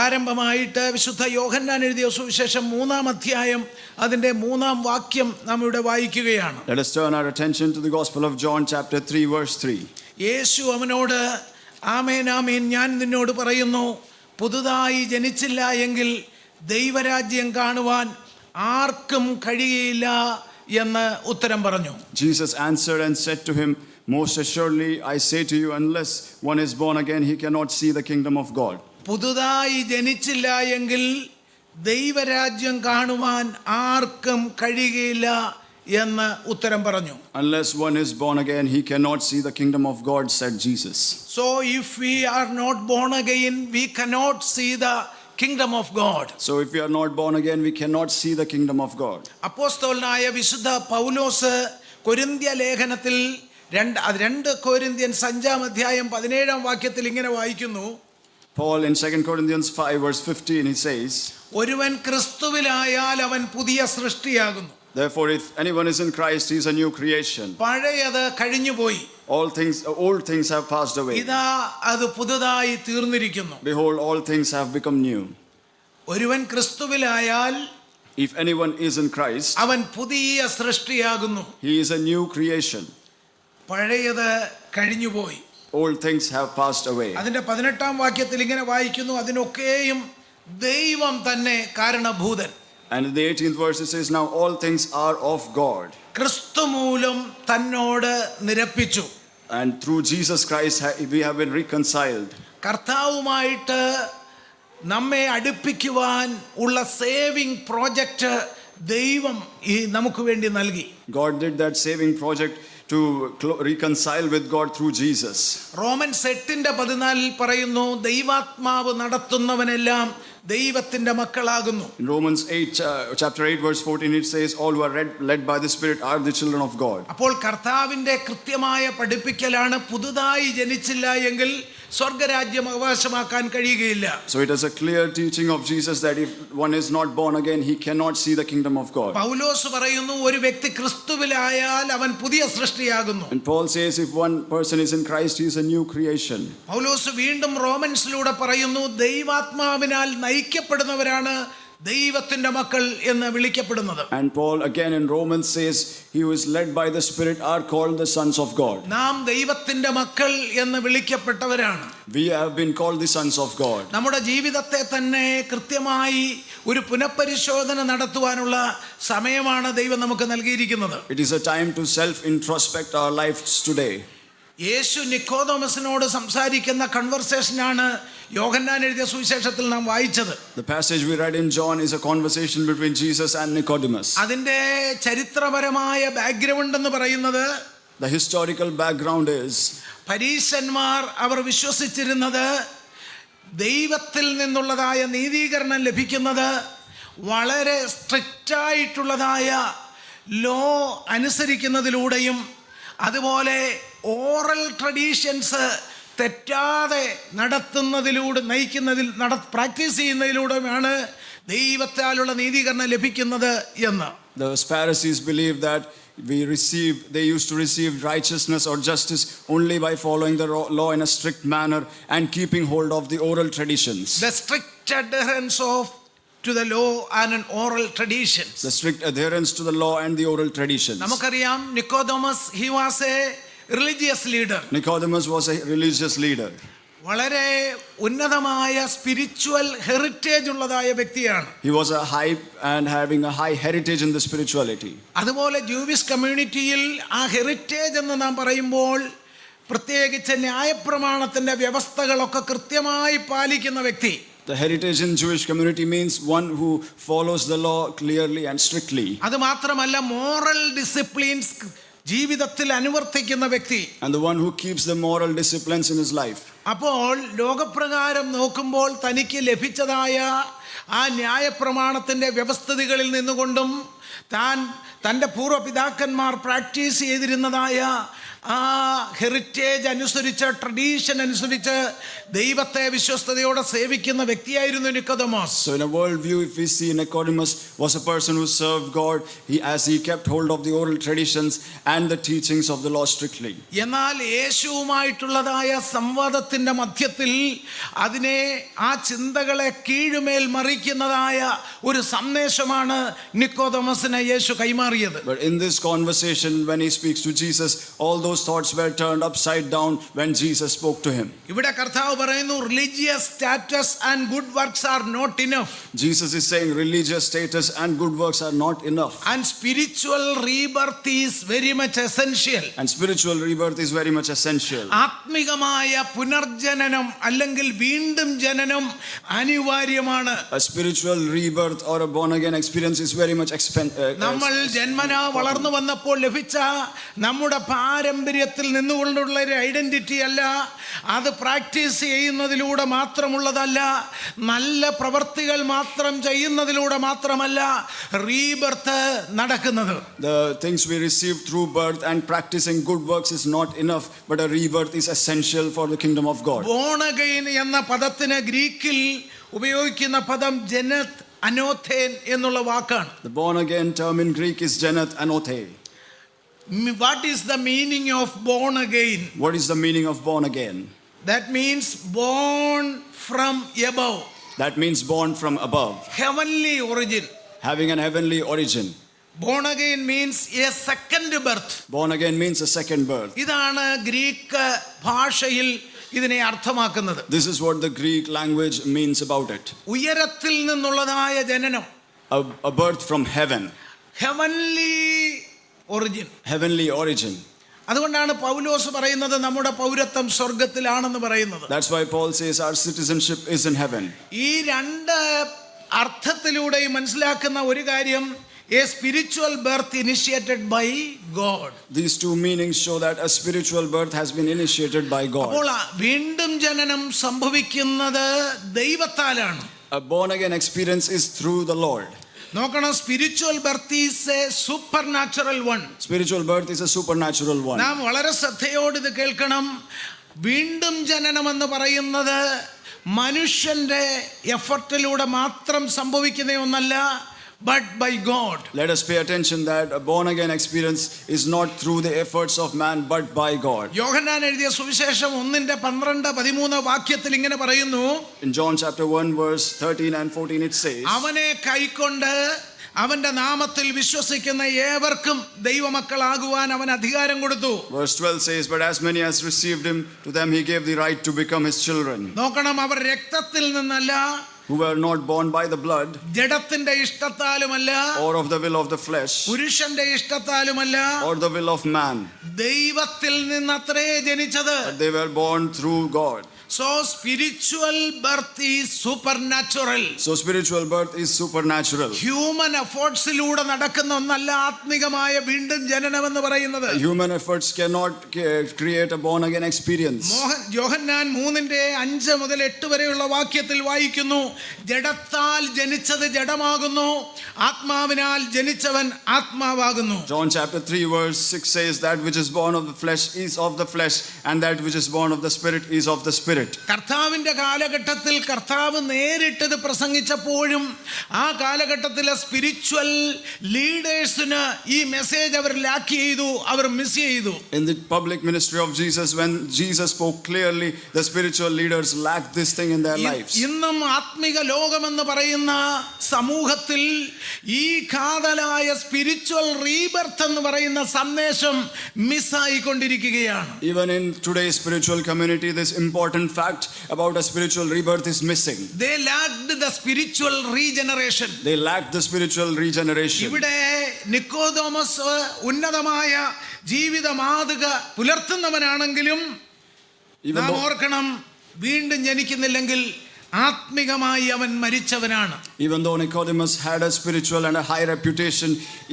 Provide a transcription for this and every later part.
പ്രാരംഭമായിട്ട് വിശുദ്ധ യോഹന്നാൻ എഴുതിയ സുവിശേഷം 3-ാം അധ്യായം അതിൻ്റെ 3-ാം വാക്യം നാം ഇവിടെ വായിക്കുകയാണ്. Let us turn our attention to the Gospel of John chapter 3 verse 3. യേശു അവനോട്, ആമേൻ ആമേൻ ഞാൻ നിന്നോട് പറയുന്നു, പുതുതായി ജനിച്ചില്ല എങ്കിൽ ദൈവരാജ്യം കാണുവാൻ ആർക്കും കഴിയുകയില്ല എന്ന് ഉത്തരം പറഞ്ഞു. Jesus answered and said to him, most assuredly I say to you, unless one is born again he cannot see the kingdom of God. പുതുതായി ജനിച്ചില്ല എങ്കിൽ ദൈവരാജ്യം കാണുവാൻ ആർക്കും കഴിയുകയില്ല എന്ന് ഉത്തരം പറഞ്ഞു. Unless one is born again he cannot see the kingdom of God, said Jesus. So if we are not born again we cannot see the kingdom of God. So if we are not born again we cannot see the kingdom of God. അപ്പോസ്തലനായ വിശുദ്ധ പൗലോസ് കൊരിന്ത്യ ലേഖനത്തിൽ 2 Corinthians 5-ാം അധ്യായം 17-ാം വാക്യത്തിൽ ഇങ്ങനെ വായിക്കുന്നു. Paul in 2 Corinthians 5 verse 15 he says, ഒരുവൻ ക്രിസ്തുവിലായാൽ അവൻ പുതിയ സൃഷ്ടിയാകുന്നു. therefore if anyone is in Christ he is a new creation. പഴയത് കഴിഞ്ഞുപോയി, old things have passed away. ഇതാ അത് പുതുതായി തീർന്നിരിക്കുന്നു. Behold, all things have become new. ഒരുവൻ ക്രിസ്തുവിലായാൽ if anyone is in Christ അവൻ പുതിയ സൃഷ്ടിയാകുന്നു. he is a new creation. പഴയത് കഴിഞ്ഞുപോയി, old things have passed away. അതിന്റെ 18-ാം വാക്യത്തിൽ ഇങ്ങനെ വായിക്കുന്നു, അതിനൊക്കെയും ദൈവം തന്നെ കാരണഭൂതൻ. And in the 18th verse it says, now all things are of God. ക്രിസ്തു മൂലം തന്നോട് നിരപ്പിച്ചു. And through Jesus Christ we have been reconciled. കർത്താവുമായിട്ട് നമ്മെ അടുപ്പിക്കുവാൻ ഉള്ള സേവിംഗ് പ്രോജക്റ്റ് ദൈവം നമുക്ക് വേണ്ടി നൽകി. God did that saving project to reconcile with God through Jesus. Romans 8:14 പറയുന്നു, ദൈവാത്മാവ് നടത്തുന്നവനെല്ലാം ദൈവത്തിന്റെ മക്കളാകുന്നു. In Romans 8 chapter 8 verse 14 it says, all who are led by the Spirit are the children of God. അപ്പോൾ കർത്താവിന്റെ കൃത്യമായ പഠിപ്പിക്കലാണ്, പുതുതായി ജനിച്ചില്ല എങ്കിൽ സ്വർഗരാജ്യം അവകാശമാക്കാൻ കഴിയുകയില്ല. So it is a clear teaching of Jesus that if one is not born again he cannot see the kingdom of God. പൗലോസ് പറയുന്നു, ഒരു വ്യക്തി ക്രിസ്തുവിലായാൽ അവൻ പുതിയ സൃഷ്ടിയാകുന്നു. And Paul says if one person is in Christ he is a new creation. പൗലോസ് വീണ്ടും റോമൻസിലൂടെ പറയുന്നു, ദൈവാത്മാവിനാൽ നയിക്കപ്പെടുന്നവരാണ് ദൈവത്തിന്റെ മക്കൾ എന്ന് വിളിക്കപ്പെടുന്നത്. And Paul again in Romans says, he who is led by the Spirit are called the sons of God. നാം ദൈവത്തിന്റെ മക്കൾ എന്ന് വിളിക്കപ്പെട്ടവരാണ്. We have been called the sons of God. നമ്മുടെ ജീവിതത്തെ തന്നെ കൃത്യമായി ഒരു പുനഃപരിശോധന നടത്തുവാനുള്ള സമയമാണ് ദൈവം നമുക്ക് നൽകിയിരിക്കുന്നത്. It is a time to self introspect our lives today. യേശു നിക്കോദോമസിനോട് സംസാരിക്കുന്ന കൺവെർസേഷനാണ് യോഹന്നാൻ എഴുതിയ സുവിശേഷത്തിൽ നാം വായിച്ചത്. The passage we read in John is a conversation between Jesus and Nicodemus. അതിന്റെ ചരിത്രപരമായ ബാക്ക്ഗ്രൗണ്ട് എന്ന് പറയുന്നത്, The historical background is, പരീശന്മാർ അവർ വിശ്വസിച്ചിരുന്നത് ദൈവത്തിൽ നിന്നുള്ളതായ നീതീകരണം ലഭിക്കുന്നത് വളരെ സ്ട്രിക്റ്റ് ആയിട്ടുള്ളതായ ലോ അനുസരിക്കുന്നതിലൂടെയും അതുപോലെ ഓറൽ ട്രഡീഷൻസ് തെറ്റാതെ പ്രാക്ടീസ് ചെയ്യുന്നതിലൂടെയാണ് ദൈവത്താലുള്ള നീതീകരണം ലഭിക്കുന്നത് എന്ന്. the Pharisees believed that they used to receive righteousness or justice only by following the law in a strict manner and keeping hold of the oral traditions. The strict adherence to the law and oral traditions. The strict adherence to the law and the oral traditions. നമുക്കറിയാം, നിക്കോദോമസ് he was a religious leader. Nicodemus was a religious leader. വളരെ ഉന്നതമായ spiritual heritage ഉള്ളതായ വ്യക്തിയാണ്. He was a high and having a high heritage in the spirituality. അതുപോലെ Jewish കമ്മ്യൂണിറ്റിയിൽ ആ heritage എന്ന് നാം പറയുമ്പോൾ പ്രത്യേകിച്ച് ന്യായപ്രമാണത്തിന്റെ വ്യവസ്ഥകളൊക്കെ കൃത്യമായി പാലിക്കുന്ന വ്യക്തി. The heritage in Jewish community means one who follows the law clearly and strictly. അത് മാത്രമല്ല, മോറൽ ഡിസിപ്ലിൻസ് ജീവിതത്തിൽ അനുവർത്തിക്കുന്ന വ്യക്തി. And the one who keeps the moral disciplines in his life. അപ്പോൾ ലോകപ്രകാരം നോക്കുമ്പോൾ തനിക്ക് ലഭിച്ചതായ ആ ന്യായപ്രമാണത്തിന്റെ വ്യവസ്ഥിതികളിൽ നിന്നുകൊണ്ടും തൻ്റെ പൂർവ്വപിതാക്കന്മാർ പ്രാക്ടീസ് ചെയ്തിരുന്നതായ ആ ഹെറിറ്റേജ് അനുസരിച്ച്, ട്രഡീഷൻ അനുസരിച്ച് ദൈവത്തെ വിശ്വസ്തയോടെ സേവിക്കുന്ന വ്യക്തിയായിരുന്നു Nicodemus. So in a world view, if we see Nicodemus was a person who served God, as he kept hold of the oral traditions and the teachings of the law strictly. എന്നാൽ യേശുവുമായിട്ടുള്ളതായ സംവാദത്തിന്റെ മധ്യത്തിൽ അതിനെ, ആ ചിന്തകളെ കീഴുമേൽ മറിക്കുന്നതായ ഒരു സന്ദേശമാണ് നിക്കോദെമോസിനെ യേശു കൈമാറിയത്. But in this conversation, when he speaks to Jesus, all those thoughts were turned upside down when Jesus spoke to him. ഇവിടെ കർത്താവ് പറയുന്നു, religious status and good works are not enough. Jesus is saying religious status and good works are not enough. And spiritual rebirth is very much essential. And spiritual rebirth is very much essential. ആത്മികമായ പുനർജനനം അല്ലെങ്കിൽ വീണ്ടും ജനനം അനിവാര്യമാണ്. A spiritual rebirth or a born again experience is very much നമ്മൾ ജന്മനാ വളർന്നു വന്നപ്പോൾ ലഭിച്ച നമ്മുടെ പാരമ്പര്യത്തിൽ നിന്നുകൊണ്ടുള്ള ഒരു ഐഡന്റിറ്റി അല്ല, അത് പ്രാക്ടീസ് ചെയ്യുന്നതിലൂടെ മാത്രമുള്ളതല്ല, നല്ല പ്രവർത്തികൾ മാത്രം ചെയ്യുന്നതിലൂടെ മാത്രമല്ല റീബർത്ത് നടക്കുന്നത്. The things we receive through birth and practicing good works is not enough, but a rebirth is essential for the kingdom of God. Born again എന്ന പദത്തിന് ഗ്രീക്കിൽ ഉപയോഗിക്കുന്ന പദം ജനത് അനോഥേൻ എന്നുള്ള വാക്കാണ്. The born again term in Greek is genet anothe. What is the meaning of born again? What is the meaning of born again? That means born from above. That means born from above, Heavenly origin. having an heavenly origin. Born again means a second birth. Born again means a second birth. ഇതാണ് Greek ഭാഷയിൽ ഇതിനെ അർത്ഥമാക്കുന്നത്. This is what the Greek language means about it. ഉയരത്തിൽ നിന്നുള്ളതായ ജനനം. A birth from heaven. Heavenly origin. Heavenly origin. അതുകൊണ്ടാണ് പൗലോസ് പറയുന്നത് നമ്മുടെ പൗരത്വം സ്വർഗത്തിലാണെന്ന് പറയുന്നത്. That's why Paul says our citizenship is in heaven. ഈ രണ്ട് അർത്ഥത്തിലൂടെയും മനസ്സിലാക്കുന്ന ഒരു കാര്യം, a spiritual birth initiated by God. These two meanings show that a spiritual birth has been initiated by God. അപ്പോൾ വീണ്ടും ജനനം സംഭവിക്കുന്നത് ദൈവത്താലാണ്. A born again experience is through the Lord. നോക്കണം, spiritual birth is A super natural one. Spiritual birth is a supernatural one. നാം വളരെ ശ്രദ്ധയോട് ഇത് കേൾക്കണം. വീണ്ടും ജനനം എന്ന് പറയുന്നത് മനുഷ്യന്റെ എഫർട്ടിലൂടെ മാത്രം സംഭവിക്കുന്ന ഒന്നല്ല, but by God. Let us pay attention that a born again experience is not through the efforts of man but by God. യോഹന്നാൻ എഴുതിയ സുവിശേഷം 1:12-13 വാക്യത്തിൽ ഇങ്ങനെ പറയുന്നു, In John chapter 1 verse 13 and 14 it says, അവനെ കൈക്കൊണ്ട് അവന്റെ നാമത്തിൽ വിശ്വസിക്കുന്ന ഏവർക്കും ദൈവമക്കളാകുവാൻ അവൻ അധികാരം കൊടുത്തു. Verse 12 says, But as many as received him, to them he gave the right to become his children. നോക്കണം, അവർ രക്തത്തിൽ നിന്നല്ല, who were not born by the blood, ജഡത്തിന്റെ ഇഷ്ടത്താലുമല്ല, or of the will of the flesh, പുരുഷന്റെ ഇഷ്ടത്താലുമല്ല, or the will of man, ദൈവത്തിൽ നിന്നത്രേ ജനിച്ചത്. but they were born through God. So spiritual birth is supernatural. So spiritual birth is supernatural. Human effortsലൂടെ നടക്കുന്ന ഒന്നല്ല ആത്മികമായ വീണ്ടും ജനനം എന്ന് പറയുന്നത്. Human efforts cannot create a born again experience. യോഹന്നാൻ 3:5-8 വരെയുള്ള വാക്യത്തിൽ വായിക്കുന്നു, ജഡത്താൽ ജനിച്ചത് ജഡമാകുന്നു, ആത്മാവിനാൽ ജനിച്ചവൻ ആത്മാവാകുന്നു. John chapter 3 verse 6 says, That which is born of the flesh is of the flesh, and that which is born of the spirit is of the spirit. കർത്താവിന്റെ കാലഘട്ടത്തിൽ കർത്താവ് നേരിട്ടത് പ്രസംഗിച്ചപ്പോഴും ആ കാലഘട്ടത്തിലെ സ്പിരിച്വൽ ലീഡേഴ്സിന് ഈ മെസ്സേജ് അവർ ലാക്ക് ചെയ്തു, അവർ മിസ് ചെയ്തു. In the public ministry of Jesus, when Jesus spoke clearly, the spiritual leaders lacked this thing in their lives. ഇന്നും ആത്മിക ലോകമെന്ന് പറയുന്ന സമൂഹത്തിൽ ഈ കാതലായ സ്പിരിച്വൽ റീബർത്ത് എന്ന് പറയുന്ന സന്ദേശം മിസ്സായിക്കൊണ്ടിരിക്കുകയാണ്. Even in today's spiritual community, this important fact about a spiritual rebirth is missing. They lacked the spiritual regeneration. They lacked the spiritual regeneration. ഇവിടെ നിക്കോദെമോസ് ഉന്നതമായ ജീവിത മാതൃക പുലർത്തുന്നവനാണെങ്കിലും നാം ഓർക്കണം, വീണ്ടും ജനിക്കുന്നില്ലെങ്കിൽ ആത്മികമായി അവൻ മരിച്ചവനാണ്. Even though Nicodemus had a spiritual and a high reputation,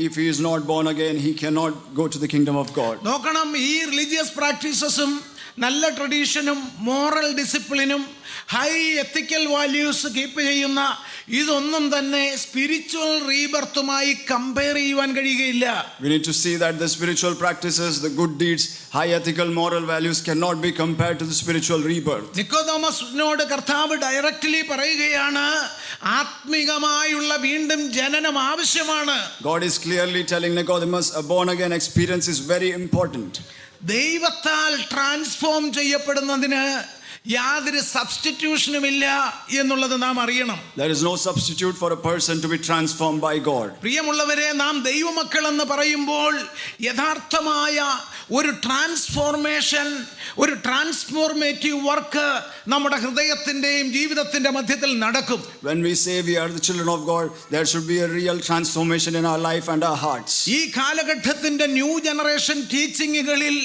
if he is not born again, he cannot go to the kingdom of God. നോക്കണം, ഈ റിലീജിയസ് പ്രാക്ടീസസും നല്ല ട്രഡീഷനും മോറൽ ഡിസിപ്ലിനും ഹൈ എത്തിക്കൽ വാല്യൂസ് കീപ്പ് ചെയ്യുന്ന ഇതൊന്നും തന്നെ സ്പിരിച്വൽ റീബർത്തുമായി കമ്പയർ ചെയ്യുവാൻ കഴിയുകയില്ല. We need to see that the spiritual practices, the good deeds, high ethical moral values cannot be compared to the spiritual rebirth. നിക്കോദോമസിനോട് കർത്താവ് ഡയറക്റ്റ്ലി പറയുകയാണ്, ആത്മികമായുള്ള വീണ്ടും ജനനം ആവശ്യമാണ്. God is clearly telling Nicodemus a born again experience is very important. ദൈവത്താൽ transform ചെയ്യപ്പെടുന്നതിന് യാതൊരു സബ്സ്റ്റിറ്റ്യൂഷനുമില്ല എന്നുള്ളത് നാം അറിയണം. There is no substitute for a person to be transformed by God. പ്രിയമുള്ളവരെ, നാം ദൈവമക്കൾ എന്ന് പറയുമ്പോൾ യഥാർത്ഥമായ ഒരു ട്രാൻസ്ഫോർമേഷൻ, ഒരു ട്രാൻസ്ഫോർമേറ്റീവ് വർക്ക് നമ്മുടെ ഹൃദയത്തിൻ്റെയും ജീവിതത്തിൻ്റെ മധ്യത്തിൽ നടക്കും. When we say we are the children of God, there should be a real transformation in our life and our hearts. ഈ കാലഘട്ടത്തിൻ്റെ ന്യൂ ജനറേഷൻ ടീച്ചിങ്ങുകളിൽ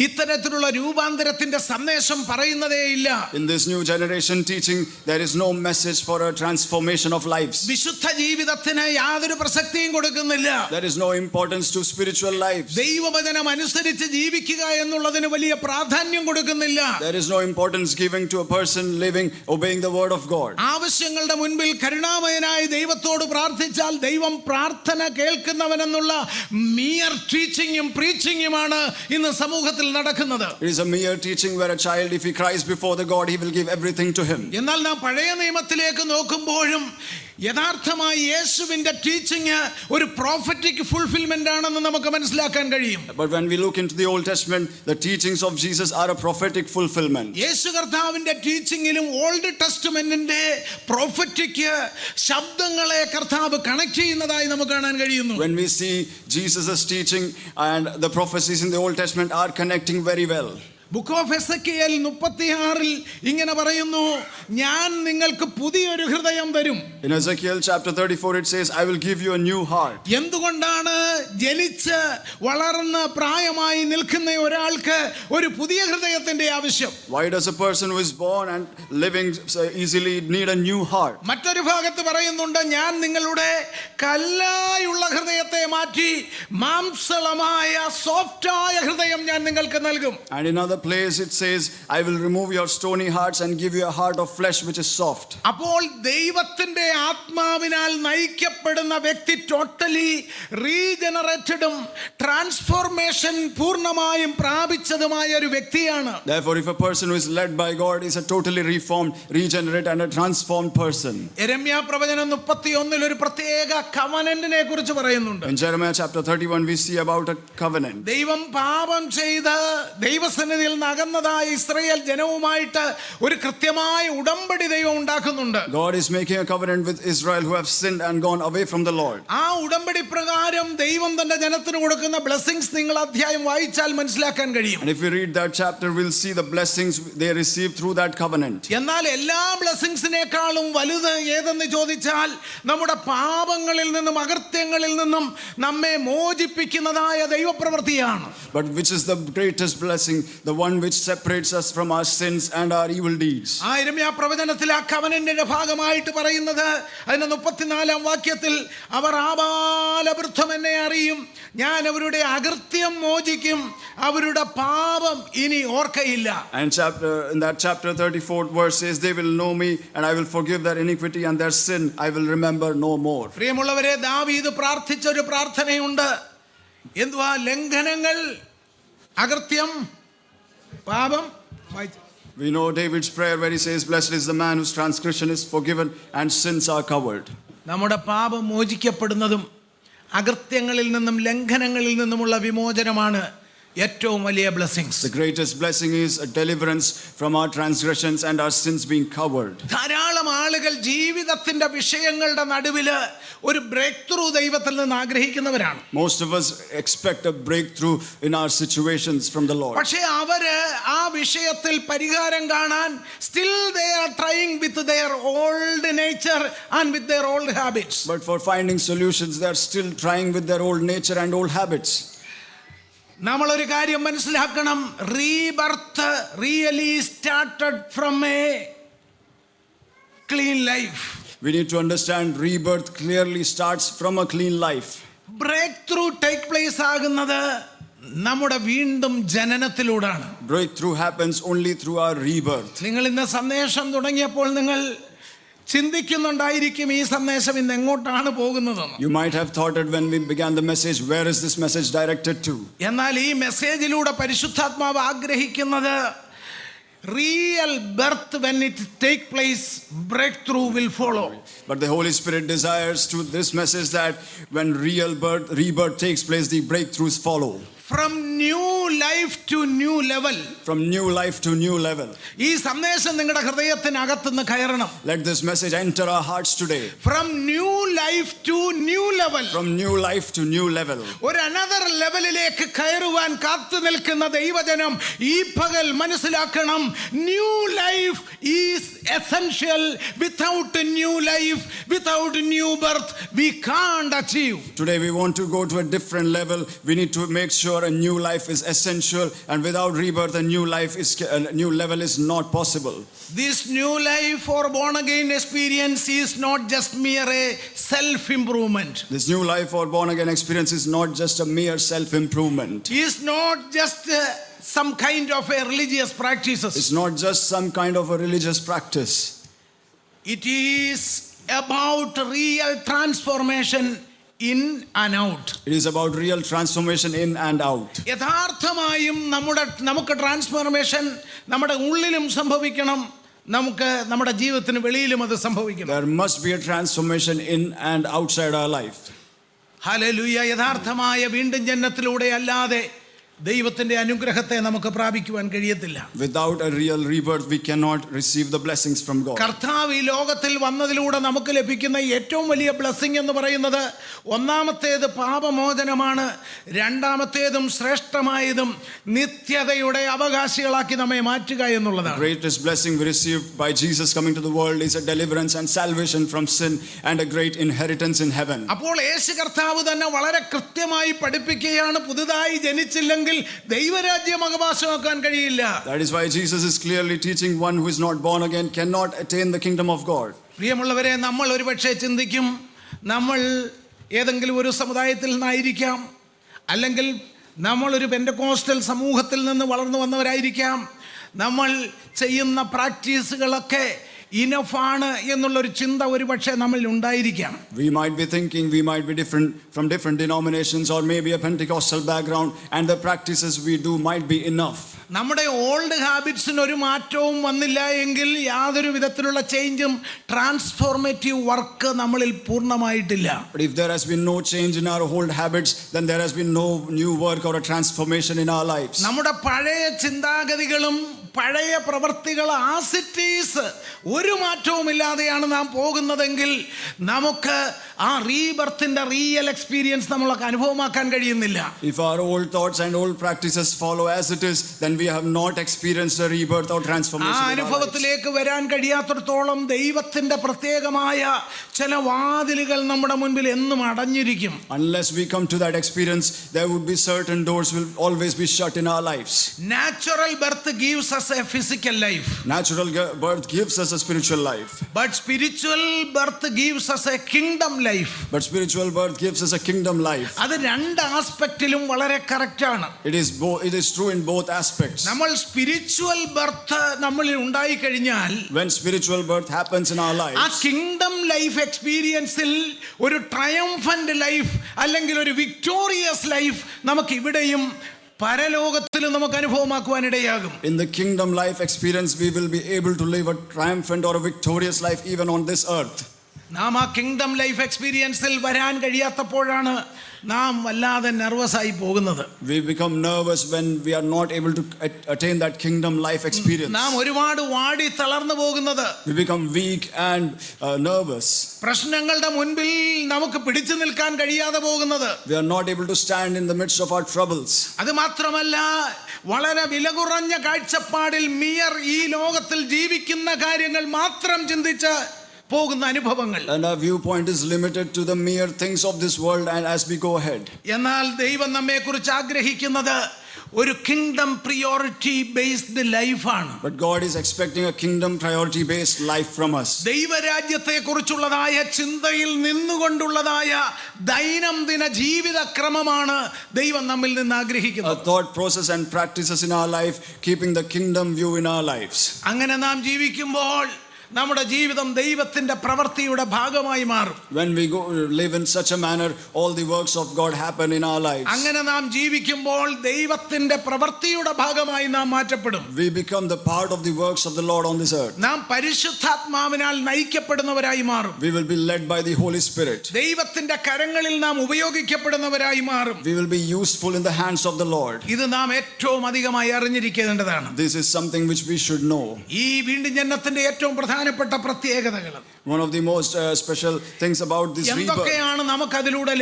ഇത്തരത്തിലുള്ള രൂപാന്തരത്തിൻ്റെ സന്ദേശം പറയുന്നതേയില്ല. In this new generation teaching, there is no message for a transformation of lives. വിശുദ്ധ ജീവിതത്തിന് യാതൊരു പ്രസക്തിയും കൊടുക്കുന്നില്ല. There is no importance to spiritual lives. ദൈവവചനം അനുസരിച്ച് ജീവിക്കുക എന്നുള്ളതിന് വലിയ പ്രാധാന്യം കൊടുക്കുന്നില്ല. There is no importance given to a person living, obeying the word of God. ആവശ്യങ്ങളുടെ മുൻപിൽ കരുണാമയനായി ദൈവത്തോട് പ്രാർത്ഥിച്ചാൽ ദൈവം പ്രാർത്ഥന കേൾക്കുന്നവനെന്നുള്ള മിയർ ടീച്ചിങ്ങും പ്രീച്ചിങ്ങുമാണ് ഇന്ന് സമൂഹത്തിൽ നടക്കുന്നത്. It is a mere teaching where a child, if he cries before the God, he will give everything to him. എന്നാൽ നാം പഴയ നിയമത്തിലേക്ക് നോക്കുമ്പോഴും യഥാർത്ഥമായി യേശുവിന്റെ ടീച്ചിങ് ഒരു പ്രോഫറ്റിക് ഫുൾഫിൽമെന്റ് ആണെന്ന് നമുക്ക് മനസ്സിലാക്കാൻ കഴിയും. But when we look into the Old Testament, the teachings of Jesus are a prophetic fulfillment. യേശു കർത്താവിന്റെ ടീച്ചിങ്ങിലും ഓൾഡ് ടെസ്റ്റ്മെന്റിന്റെ പ്രോഫറ്റിക് ശബ്ദങ്ങളെ കർത്താവ് കണക്ട് ചെയ്യുന്നതായി നമുക്ക് കാണാൻ കഴിയുന്നു. When we see Jesus' teaching and the prophecies in the Old Testament are connecting very well. Book of Ezekiel 36 ഇങ്ങനെ പറയുന്നു, ഞാൻ നിങ്ങൾക്ക് പുതിയൊരു ഹൃദയം തരും. In Ezekiel chapter 34 it says, I will give you a new heart. എന്തുകൊണ്ടാണ് ജനിച്ച് വളർന്ന് പ്രായമായി നിൽക്കുന്ന ഒരാൾക്ക് ഒരു പുതിയ ഹൃദയത്തിന്റെ ആവശ്യം? Why does a person who is born and living easily need a new heart? മറ്റൊരു ഭാഗത്ത് പറയുന്നുണ്ട്, ഞാൻ നിങ്ങളുടെ കല്ലായുള്ള ഹൃദയത്തെ മാറ്റി മാംസളമായ സോഫ്റ്റായ ഹൃദയം ഞാൻ നിങ്ങൾക്ക് നൽകും. And in other place it says, I will remove your stony hearts and give you a heart of flesh which is soft. അപ്പോൾ ദൈവത്തിന്റെ ആത്മാവിനാൽ നയിക്കപ്പെടുന്ന വ്യക്തി ടോട്ടലി റീജനറേറ്റഡും ട്രാൻസ്ഫോർമേഷൻ പൂർണ്ണമായും പ്രാപിച്ചതുമായ ഒരു വ്യക്തിയാണ്. Therefore, if a person who is led by God is a totally reformed, regenerate and a transformed person. യെരമ്യാ പ്രവചനം 31 ഒരു പ്രത്യേക കവനന്റിനെ കുറിച്ച് പറയുന്നുണ്ട്. In Jeremiah chapter 31 we see about a covenant. ദൈവം പാപം ചെയ്ത് ദൈവസന്നിധിയിൽ അകന്നതായ ഇസ്രായേൽ ജനവുമായിട്ട് ഒരു കൃത്യമായ ഉടമ്പടി ദൈവം ഉണ്ടാക്കുന്നുണ്ട്. God is making a covenant with Israel who have sinned and gone away from the Lord. ആ ഉടമ്പടി പ്രകാരം ദൈവം തന്റെ ജനത്തിന് കൊടുക്കുന്ന ബ്ലെസ്സിങ്സ് നിങ്ങൾ അധ്യായം വായിച്ചാൽ മനസ്സിലാക്കാൻ കഴിയും. And if we read that chapter, we'll see the blessings they receive through that covenant. എന്നാൽ എല്ലാ ബ്ലെസ്സിങ്സിനേക്കാളും വലുത് ഏതെന്ന് ചോദിച്ചാൽ നമ്മുടെ പാപങ്ങളിൽ നിന്നും അകൃത്യങ്ങളിൽ നിന്നും നമ്മെ മോചിപ്പിക്കുന്നതായ ദൈവപ്രവൃത്തിയാണ്. But which is the greatest blessing? The one which separates us from our sins and our evil deeds. ആ യെരമ്യാ പ്രവചനത്തിൽ ആ കവനന്റിന്റെ ഭാഗമായിട്ട് പറയുന്നത്, അതിന്റെ 34 വാക്യത്തിൽ, അവർ ആബാലവൃദ്ധം എന്നെ അറിയും, ഞാൻ അവരുടെ അകൃത്യം മോചിക്കും, അവരുടെ പാപം ഇനി ഓർക്കയില്ല. And in that chapter 34 verse says, they will know me and I will forgive their iniquity and their sin I will remember no more. പ്രിയമുള്ളവരെ, ദാവീദ് പ്രാർത്ഥിച്ച ഒരു പ്രാർത്ഥനയുണ്ട്. എന്തുവാ? ലംഘനങ്ങൾ, അകൃത്യം, പാപം. We know David's prayer where he says, blessed is the man whose transgression is forgiven and sins are covered. നമ്മുടെ പാപം മോചിക്കപ്പെടുന്നതും അകൃത്യങ്ങളിൽ നിന്നും ലംഘനങ്ങളിൽ നിന്നുമുള്ള വിമോചനമാണ് ഏറ്റവും വലിയ blessings. The greatest blessing is a deliverance from our transgressions and our sins being covered. ധാരാളം ആളുകൾ ജീവിതത്തിന്റെ വിഷയങ്ങളുടെ നടുവിൽ ഒരു ബ്രേക്ക് ത്രൂ ദൈവത്തിൽ നിന്ന് ആഗ്രഹിക്കുന്നവരാണ്. Most of us expect a breakthrough in our situations from the Lord. പക്ഷേ അവര് ആ വിഷയത്തിൽ പരിഹാരം കാണാൻ still they are trying with their old nature and with their old habits. But for finding solutions, they are still trying with their old nature and old habits. നമ്മളൊരു കാര്യം മനസ്സിലാക്കണം, rebirth really started from A clean life. We need to understand rebirth clearly starts from a clean life. Breakthrough take place ആകുന്നത് നമ്മുടെ വീണ്ടും ജനനത്തിലൂടാണ്. Breakthrough happens only through our rebirth. നിങ്ങൾ ഇന്ന് സന്ദേശം തുടങ്ങിയപ്പോൾ നിങ്ങൾ ചിന്തിക്കുന്നുണ്ടായിരിക്കും ഈ സന്ദേശം ഇന്ന് എങ്ങോട്ടാണ് പോകുന്നതെന്ന്. You might have thought that when we began the message, where is this message directed to? എന്നാൽ ഈ മെസ്സേജിലൂടെ പരിശുദ്ധാത്മാവ് ആഗ്രഹിക്കുന്നത് real birth, when it take place, breakthrough will follow. But the Holy Spirit desires to this message that when rebirth takes place, the breakthroughs follow. From new life to new level. From new life to new level. ഈ സന്ദേശം നിങ്ങളുടെ ഹൃദയത്തിനകത്തുനിന്ന് കയറണം. Let this message enter our hearts today. From new life to new level. From new life to new level. ഒരു another ലെവലിലേക്ക് കയറുവാൻ കാത്തു നിൽക്കുന്ന ദൈവജനം ഈ പകൽ മനസ്സിലാക്കണം. New life is essential. Without a new life, without a new birth, we can't achieve. Today we want to go to a different level. We need to make sure a new life is essential, and without rebirth a new level is not possible. This new life or born again experience is not just mere a self improvement. This new life or born again experience is not just a mere self improvement. Is not just some kind of a religious practices. It's not just some kind of a religious practice. It is about real transformation in and out. It is about real transformation in and out. യഥാർത്ഥമായും നമുക്ക് transformation നമ്മുടെ ഉള്ളിലും സംഭവിക്കണം, നമുക്ക് നമ്മുടെ ജീവിതത്തിന് വെളിയിലും അത് സംഭവിക്കണം. There must be a transformation in and outside our life. Hallelujah. യഥാർത്ഥമായ വീണ്ടും ജനനത്തിലൂടെ അല്ലാതെ ദൈവത്തിന്റെ അനുഗ്രഹത്തെ നമുക്ക് പ്രാപിക്കുവാൻ കഴിയത്തില്ല. Without a real rebirth we cannot receive the blessings from God. കർത്താവ് ഈ ലോകത്തിൽ വന്നതിലൂടെ നമുക്ക് ലഭിക്കുന്ന ഏറ്റവും വലിയ ബ്ലെസ്സിംഗ് എന്ന് പറയുന്നത് ഒന്നാമത്തേത് പാപമോചനമാണ്, രണ്ടാമത്തേതും ശ്രേഷ്ഠമായതും നിത്യതയുടെ അവകാശികളാക്കി നമ്മെ മാറ്റുക എന്നുള്ളതാണ്. The greatest blessing we receive by Jesus coming to the world is a deliverance and salvation from sin and a great inheritance in heaven. അപ്പോൾ യേശു കർത്താവ് തന്നെ വളരെ കൃത്യമായി പഠിപ്പിക്കുകയാണ്, പുതുതായി ജനിച്ചില്ലെങ്കിൽ ദൈവരാജ്യം അവകാശമാക്കാൻ കഴിയില്ല. That is why Jesus is clearly teaching one who is not born again cannot attain the kingdom of God. പ്രിയമുള്ളവരെ, നമ്മൾ ഒരുപക്ഷെ ചിന്തിക്കും, നമ്മൾ ഏതെങ്കിലും ഒരു സമുദായത്തിൽ നിന്നായിരിക്കാം, അല്ലെങ്കിൽ നമ്മളൊരു പെന്തക്കോസ്റ്റൽ സമൂഹത്തിൽ നിന്ന് വളർന്നു വന്നവരായിരിക്കാം, നമ്മൾ ചെയ്യുന്ന പ്രാക്ടീസുകളൊക്കെ ഇനഫാണ് എന്നുള്ളൊരു ചിന്ത ഒരുപക്ഷെ നമ്മളിൽ ഉണ്ടായിരിക്കാം. We might be thinking we might be different from different denominations or maybe a Pentecostal background, and the practices we do might be enough. നമ്മുടെ ഓൾഡ് ഹാബിറ്റ്സിന് ഒരു മാറ്റവും വന്നില്ല എങ്കിൽ യാതൊരു വിധത്തിലുള്ള ചേഞ്ചും ട്രാൻസ്ഫോർമേറ്റീവ് വർക്ക് നമ്മളിൽ പൂർണ്ണമായിട്ടില്ല. But if there has been no change in our old habits, then there has been no new work or a transformation in our lives. നമ്മുടെ പഴയ ചിന്താഗതികളും പഴയ പ്രവർത്തികൾ ആസിറ്റീസ് ഒരു മാറ്റവും ഇല്ലാതെയാണ് നാം പോകുന്നതെങ്കിൽ നമുക്ക് ആ റീബർത്തിന്റെ റിയൽ എക്സ്പീരിയൻസ് നമ്മൾക്ക് അനുഭവമാക്കാൻ കഴിയുന്നില്ല. If our old thoughts and old practices follow as it is, then we have not experienced a rebirth or transformation. ആ അനുഭവത്തിലേക്ക് വരാൻ കഴിയാത്തിടത്തോളം ദൈവത്തിന്റെ പ്രത്യേകമായ ചില വാതിലുകൾ നമ്മുടെ മുൻപിൽ എന്നും അടഞ്ഞിരിക്കും. Unless we come to that experience, there would be certain doors will always be shut in our lives. Natural birth gives us a physical life. Natural birth gives us a spiritual life. But spiritual birth gives us a kingdom life. But spiritual birth gives us a kingdom life. അത് രണ്ട് ആസ്പെക്റ്റിലും വളരെ correct ആണ്. It is true in both aspects. നമ്മൾ spiritual birth നമ്മളിൽ ഉണ്ടായി കഴിഞ്ഞാൽ, when spiritual birth happens in our lives, ആ kingdom life എക്സ്പീരിയൻസിൽ ഒരു ട്രയംഫന്റ് ലൈഫ് അല്ലെങ്കിൽ ഒരു വിക്ടോറിയസ് ലൈഫ് നമുക്ക് ഇവിടെയും പരലോകത്തിലും നമുക്ക് അനുഭവമാക്കുവാൻ ഇടയാകും. In the kingdom life experience we will be able to live a triumphant or a victorious life even on this earth. നാം ആ kingdom life എക്സ്പീരിയൻസിൽ വരാൻ കഴിയാത്തപ്പോഴാണ് നാം വല്ലാതെ നെർവസ് ആയി പോകുന്നത്. We become nervous when we are not able to attain that kingdom life experience. നാം ഒരുപാട് വാടി തളർന്നു പോകുന്നത്. We become weak and nervous. പ്രശ്നങ്ങളുടെ മുൻപിൽ നമുക്ക് പിടിച്ചു നിൽക്കാൻ കഴിയാതെ പോകുന്നത്. We are not able to stand in the midst of our troubles. അത് മാത്രമല്ല, വളരെ വില കുറഞ്ഞ കാഴ്ചപ്പാടിൽ ഈ ലോകത്തിൽ ജീവിക്കുന്ന കാര്യങ്ങൾ മാത്രം ചിന്തിച്ച് പോകുന്ന അനുഭവങ്ങൾ. And our viewpoint is limited to the mere things of this world and as we go ahead. എന്നാൽ ദൈവം നമ്മെക്കുറിച്ച് ആഗ്രഹിക്കുന്നത് ഒരു കിങ്ഡം പ്രിയോറിറ്റി ബേസ്ഡ് ലൈഫാണ്. But God is expecting a kingdom priority based life from us. ദൈവരാജ്യത്തെക്കുറിച്ചുള്ളതായ ചിന്തയിൽ നിന്നുകൊണ്ടുള്ളതായ ദൈനംദിന ജീവിതക്രമമാണ് ദൈവം നമ്മിൽ നിന്ന് A ആഗ്രഹിക്കുന്നത്. thought process and practices in our life, keeping the kingdom view in our lives. അങ്ങനെ നാം ജീവിക്കുമ്പോൾ നമ്മുടെ ജീവിതം ദൈവത്തിന്റെ പ്രവൃത്തിയുടെ ഭാഗമായി മാറും. When we go live in such a manner, all the works of God happen in our lives. അങ്ങനെ നാം ജീവിക്കുമ്പോൾ ദൈവത്തിന്റെ പ്രവൃത്തിയുടെ ഭാഗമായി നാം മാറ്റപ്പെടും. We become the part of the works of the Lord on this earth. നാം പരിശുദ്ധാത്മാവിനാൽ നയിക്കപ്പെടുന്നവരായി മാറും. We will be led by the Holy Spirit. ദൈവത്തിന്റെ കരങ്ങളിൽ നാം ഉപയോഗിക്കപ്പെടുന്നവരായി മാറും. We will be useful in the hands of the Lord. ഇത് നാം ഏറ്റവും അധികമായി അറിഞ്ഞിരിക്കേണ്ടതാണ്. This is something which we should know. ഈ വീണ്ടും ജനനത്തിന്റെ ഏറ്റവും പ്രധാനപ്പെട്ട പ്രത്യേകതകൾ, One of the most special things about this rebirth. എന്തൊക്കെയാണ് നമുക്ക് അതിലൂടെ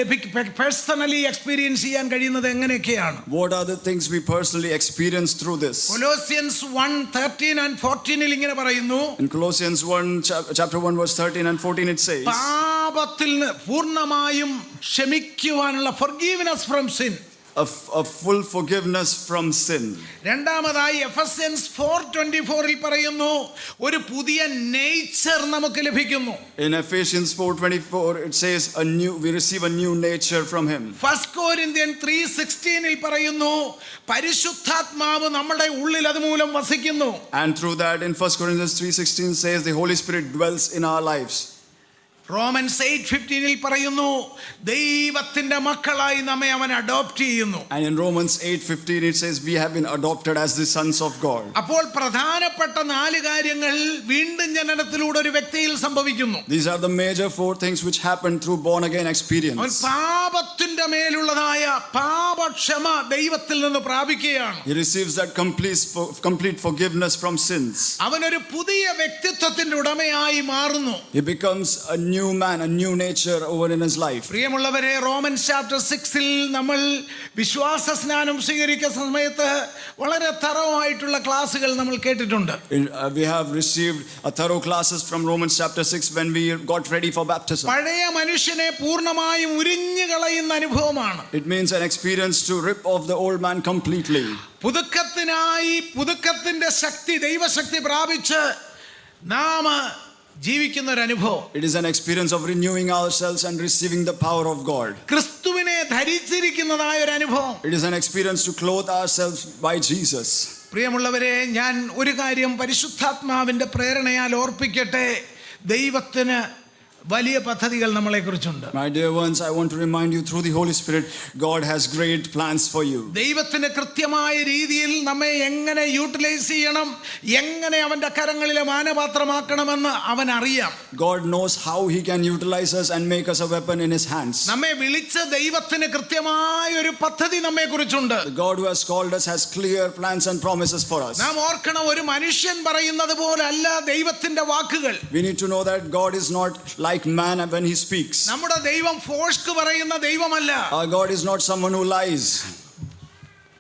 പേഴ്സണലി എക്സ്പീരിയൻസ് ചെയ്യാൻ കഴിയുന്നത്? എങ്ങനെയൊക്കെയാണ്? What are the things we personally experience through this? കൊലോസ്യൻസ് 1:13 and 14 ഇങ്ങനെ പറയുന്നു. In Colossians 1 chapter 1 verse 13 and 14 it says, പാപത്തിൽ പൂർണ്ണമായും ക്ഷമിക്കുവാനുള്ള forgiveness from sin. a full forgiveness from sin. രണ്ടാമതായി എഫെസ്യൻസ് 4:24 പറയുന്നു, ഒരു പുതിയ നേച്ചർ നമുക്ക് ലഭിക്കുന്നു. In Ephesians 4:24 it says we receive a new nature from him. 1 Corinthians 3:16 പറയുന്നു, പരിശുദ്ധാത്മാവ് നമ്മുടെ ഉള്ളിൽ അതുമൂലം വസിക്കുന്നു. And through that in 1 Corinthians 3:16 says the Holy Spirit dwells in our lives. Romans 8:15 പറയുന്നു, ദൈവത്തിന്റെ മക്കളായി നമ്മെ അവൻ അഡോപ്റ്റ് ചെയ്യുന്നു. And in Romans 8:15 it says we have been adopted as the sons of God. അപ്പോൾ പ്രധാനപ്പെട്ട 4 കാര്യങ്ങൾ വീണ്ടും ജനനത്തിലൂടെ ഒരു വ്യക്തിയിൽ സംഭവിക്കുന്നു. These are the major 4 things which happen through born again അവൻ experience. പാപത്തിന്റെ മേലുള്ളതായ പാപക്ഷമ ദൈവത്തിൽ നിന്ന് പ്രാപിക്കുകയാണ്. He receives that complete forgiveness from sins. അവൻ ഒരു പുതിയ വ്യക്തിത്വത്തിന്റെ ഉടമയായി മാറുന്നു. He becomes a new man, a new nature over in his life. പ്രിയമുള്ളവരെ, റോമൻസ് ചാപ്റ്റർ 6 നമ്മൾ വിശ്വാസ സ്നാനം സ്വീകരിക്കുന്ന സമയത്ത് വളരെ തറവായിട്ടുള്ള ക്ലാസുകൾ നമ്മൾ കേട്ടിട്ടുണ്ട്. We have received a thorough classes from Romans chapter 6 when we got ready for baptism. പഴയ മനുഷ്യനെ പൂർണ്ണമായും ഉരിഞ്ഞു കളയുന്ന അനുഭവമാണ്. It means an experience to rip off the old man completely. പുതുക്കത്തിനായി പുതുക്കത്തിന്റെ ശക്തി, ദൈവശക്തി പ്രാപിച്ച് നാം ജീവിക്കുന്ന ഒരു അനുഭവം. It is an experience of renewing ourselves and receiving the power of God. ക്രിസ്തുവിനെ ധരിച്ചിരിക്കുന്നതായ ഒരു അനുഭവം. It is an experience to clothe ourselves by Jesus. പ്രിയമുള്ളവരെ, ഞാൻ ഒരു കാര്യം പരിശുദ്ധാത്മാവിന്റെ പ്രേരണയാൽ ഓർപ്പിക്കട്ടെ. ദൈവത്തിന് വലിയ പദ്ധതികൾ നമ്മളെക്കുറിച്ചുണ്ട്. My dear ones, I want to remind you through the Holy Spirit, God has great plans for you. ദൈവത്തിന് കൃത്യമായ രീതിയിൽ നമ്മെ എങ്ങനെ യൂട്ടിലൈസ് ചെയ്യണം, എങ്ങനെ അവന്റെ കരങ്ങളിലെ മാനപാത്രമാക്കണമെന്ന് അവൻ അറിയാം. God knows how he can utilize us and make us a weapon in his hands. നമ്മെ വിളിച്ച ദൈവത്തിന് കൃത്യമായ ഒരു പദ്ധതി നമ്മെക്കുറിച്ചുണ്ട്. The God who has called us has clear plans and promises for us. നാം ഓർക്കണം, ഒരു മനുഷ്യൻ പറയുന്നത് പോലല്ല ദൈവത്തിന്റെ വാക്കുകൾ. We need to know that God is not like man when he speaks. നമ്മുടെ ദൈവം ഫോഷ്ക്ക് പറയുന്ന ദൈവമല്ല. Our God is not someone who lies.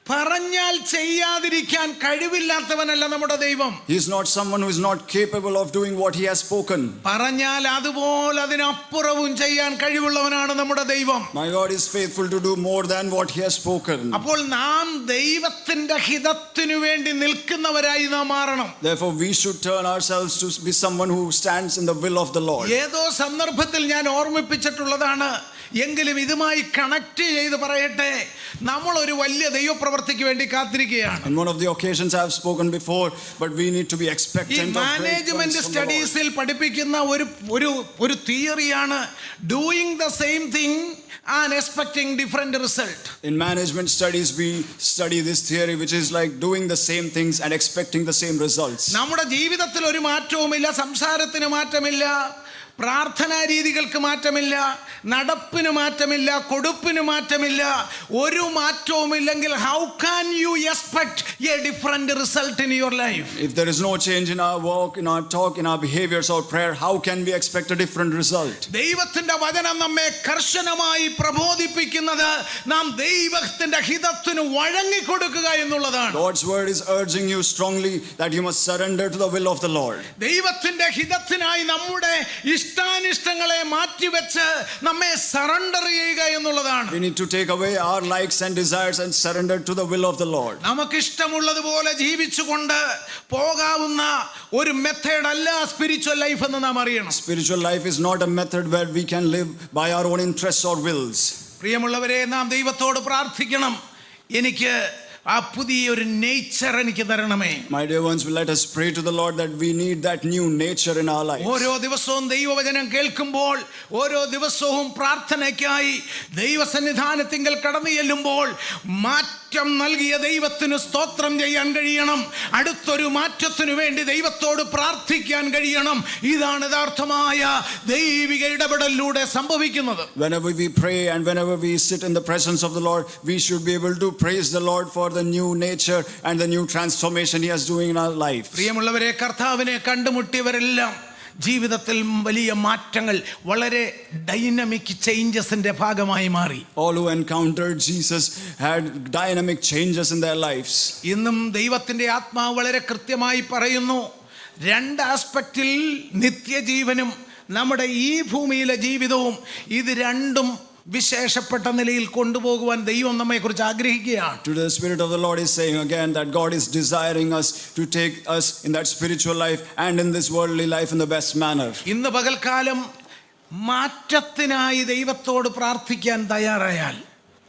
പറഞ്ഞാൽ ചെയ്യാതിരിക്കാൻ കഴിവില്ലാത്തവനല്ല നമ്മുടെ ദൈവം. He is not someone who is not capable of doing what he has spoken. പറഞ്ഞാൽ അതുപോലെ അതിനപ്പുറവും ചെയ്യാൻ കഴിവുള്ളവനാണ് നമ്മുടെ ദൈവം. My God is faithful to do more than what he has spoken. അപ്പോൾ നാം ദൈവത്തിന്റെ ഹിതത്തിനു വേണ്ടി നിൽക്കുന്നവരായി നാം മാറണം. Therefore we should turn ourselves to be someone who stands in the will of the Lord. ഏതോ സന്ദർഭത്തിൽ ഞാൻ ഓർമ്മിപ്പിച്ചിട്ടുള്ളതാണ്, എങ്കിലും ഇതുമായി കണക്ട് ചെയ്ത് പറയട്ടെ. നമ്മൾ ഒരു വലിയ ദൈവപ്രവൃത്തിക്ക് വേണ്ടി കാത്തിരിക്കുകയാണ്. On one of the occasions I have spoken before, but we need to be expectant of management സ്റ്റഡീസിൽ പഠിപ്പിക്കുന്ന ഒരു തിയറിയാണ് doing the same thing and expecting different result. In management studies we study this theory which is like doing the same things and expecting the same results. നമ്മുടെ ജീവിതത്തിൽ ഒരു മാറ്റവുമില്ല, സംസാരത്തിന് മാറ്റമില്ല, പ്രാർത്ഥനാ രീതികൾക്ക് മാറ്റമില്ല, നടപ്പിന് മാറ്റമില്ല, കൊടുപ്പിന് മാറ്റമില്ല, ഒരു മാറ്റവുമില്ലെങ്കിൽ how can you expect a different result in your life? If there is no change in our walk, in our talk, in our behaviors or prayer, how can we expect a different result? ദൈവത്തിന്റെ വചനം നമ്മെ കർശനമായി പ്രബോധിപ്പിക്കുന്നത് നാം ദൈവത്തിന്റെ ഹിതത്തിന് വഴങ്ങിക്കൊടുക്കുക എന്നുള്ളതാണ്. God's word is urging you strongly that you must surrender to the will of the Lord. ദൈവത്തിന്റെ ഹിതത്തിനായി നമ്മുടെ ഇഷ്ടാനിഷ്ടങ്ങളെ മാറ്റിവെച്ച് നമ്മെ സറണ്ടർ ചെയ്യുക എന്നുള്ളതാണ്. We need to take away our likes and desires and surrender to the will of the Lord. നമുക്കിഷ്ടമുള്ളതുപോലെ ജീവിച്ചുകൊണ്ട് പോകാവുന്ന ഒരു method അല്ല spiritual life എന്ന് നാം അറിയണം. Spiritual life is not a method where we can live by our own interests or wills. പ്രിയമുള്ളവരെ, നാം ദൈവത്തോട് പ്രാർത്ഥിക്കണം, എനിക്ക് ആ പുതിയൊരു നേച്ചർ എനിക്ക് തരണമേ. My dear ones, let us pray to the Lord that we need that new nature in our lives. ഓരോ ദിവസവും ദൈവവചനം കേൾക്കുമ്പോൾ, ഓരോ ദിവസവും പ്രാർത്ഥനയ്ക്കായി ദൈവസന്നിധാനത്തിങ്കൽ കടന്നു ചെല്ലുമ്പോൾ മാറ്റം നൽകിയ ദൈവത്തിന് സ്തോത്രം ചെയ്യാൻ കഴിയണം. അടുത്തൊരു മാറ്റത്തിനു വേണ്ടി ദൈവത്തോട് പ്രാർത്ഥിക്കാൻ കഴിയണം. ഇതാണ് യഥാർത്ഥമായ ദൈവിക ഇടപെടലിലൂടെ സംഭവിക്കുന്നത്. Whenever we pray and whenever we sit in the presence of the Lord, we should be able to praise the Lord for the new nature and the new transformation he is doing in our life. പ്രിയമുള്ളവരെ, കർത്താവിനെ കണ്ടുമുട്ടിയവരെല്ലാം ജീവിതത്തിൽ വലിയ മാറ്റങ്ങൾ, വളരെ dynamic ചേഞ്ചസിന്റെ ഭാഗമായി മാറി. All who encountered Jesus had dynamic changes in their lives. ഇന്നും ദൈവത്തിന്റെ ആത്മാവ് വളരെ കൃത്യമായി പറയുന്നു, രണ്ട് ആസ്പെക്റ്റിൽ നിത്യജീവനും നമ്മുടെ ഈ ഭൂമിയിലെ ജീവിതവും, ഇത് രണ്ടും വിശേഷപ്പെട്ട നിലയിൽ കൊണ്ടുപോകുവാൻ ദൈവം നമ്മെക്കുറിച്ച് ആഗ്രഹിക്കുകയാണ്. To the Spirit of the Lord is saying again that God is desiring us to take us in that spiritual life and in this worldly life in the best manner. ഇന്ന് പകൽക്കാലം മാറ്റത്തിനായി ദൈവത്തോട് പ്രാർത്ഥിക്കാൻ തയ്യാറായാൽ,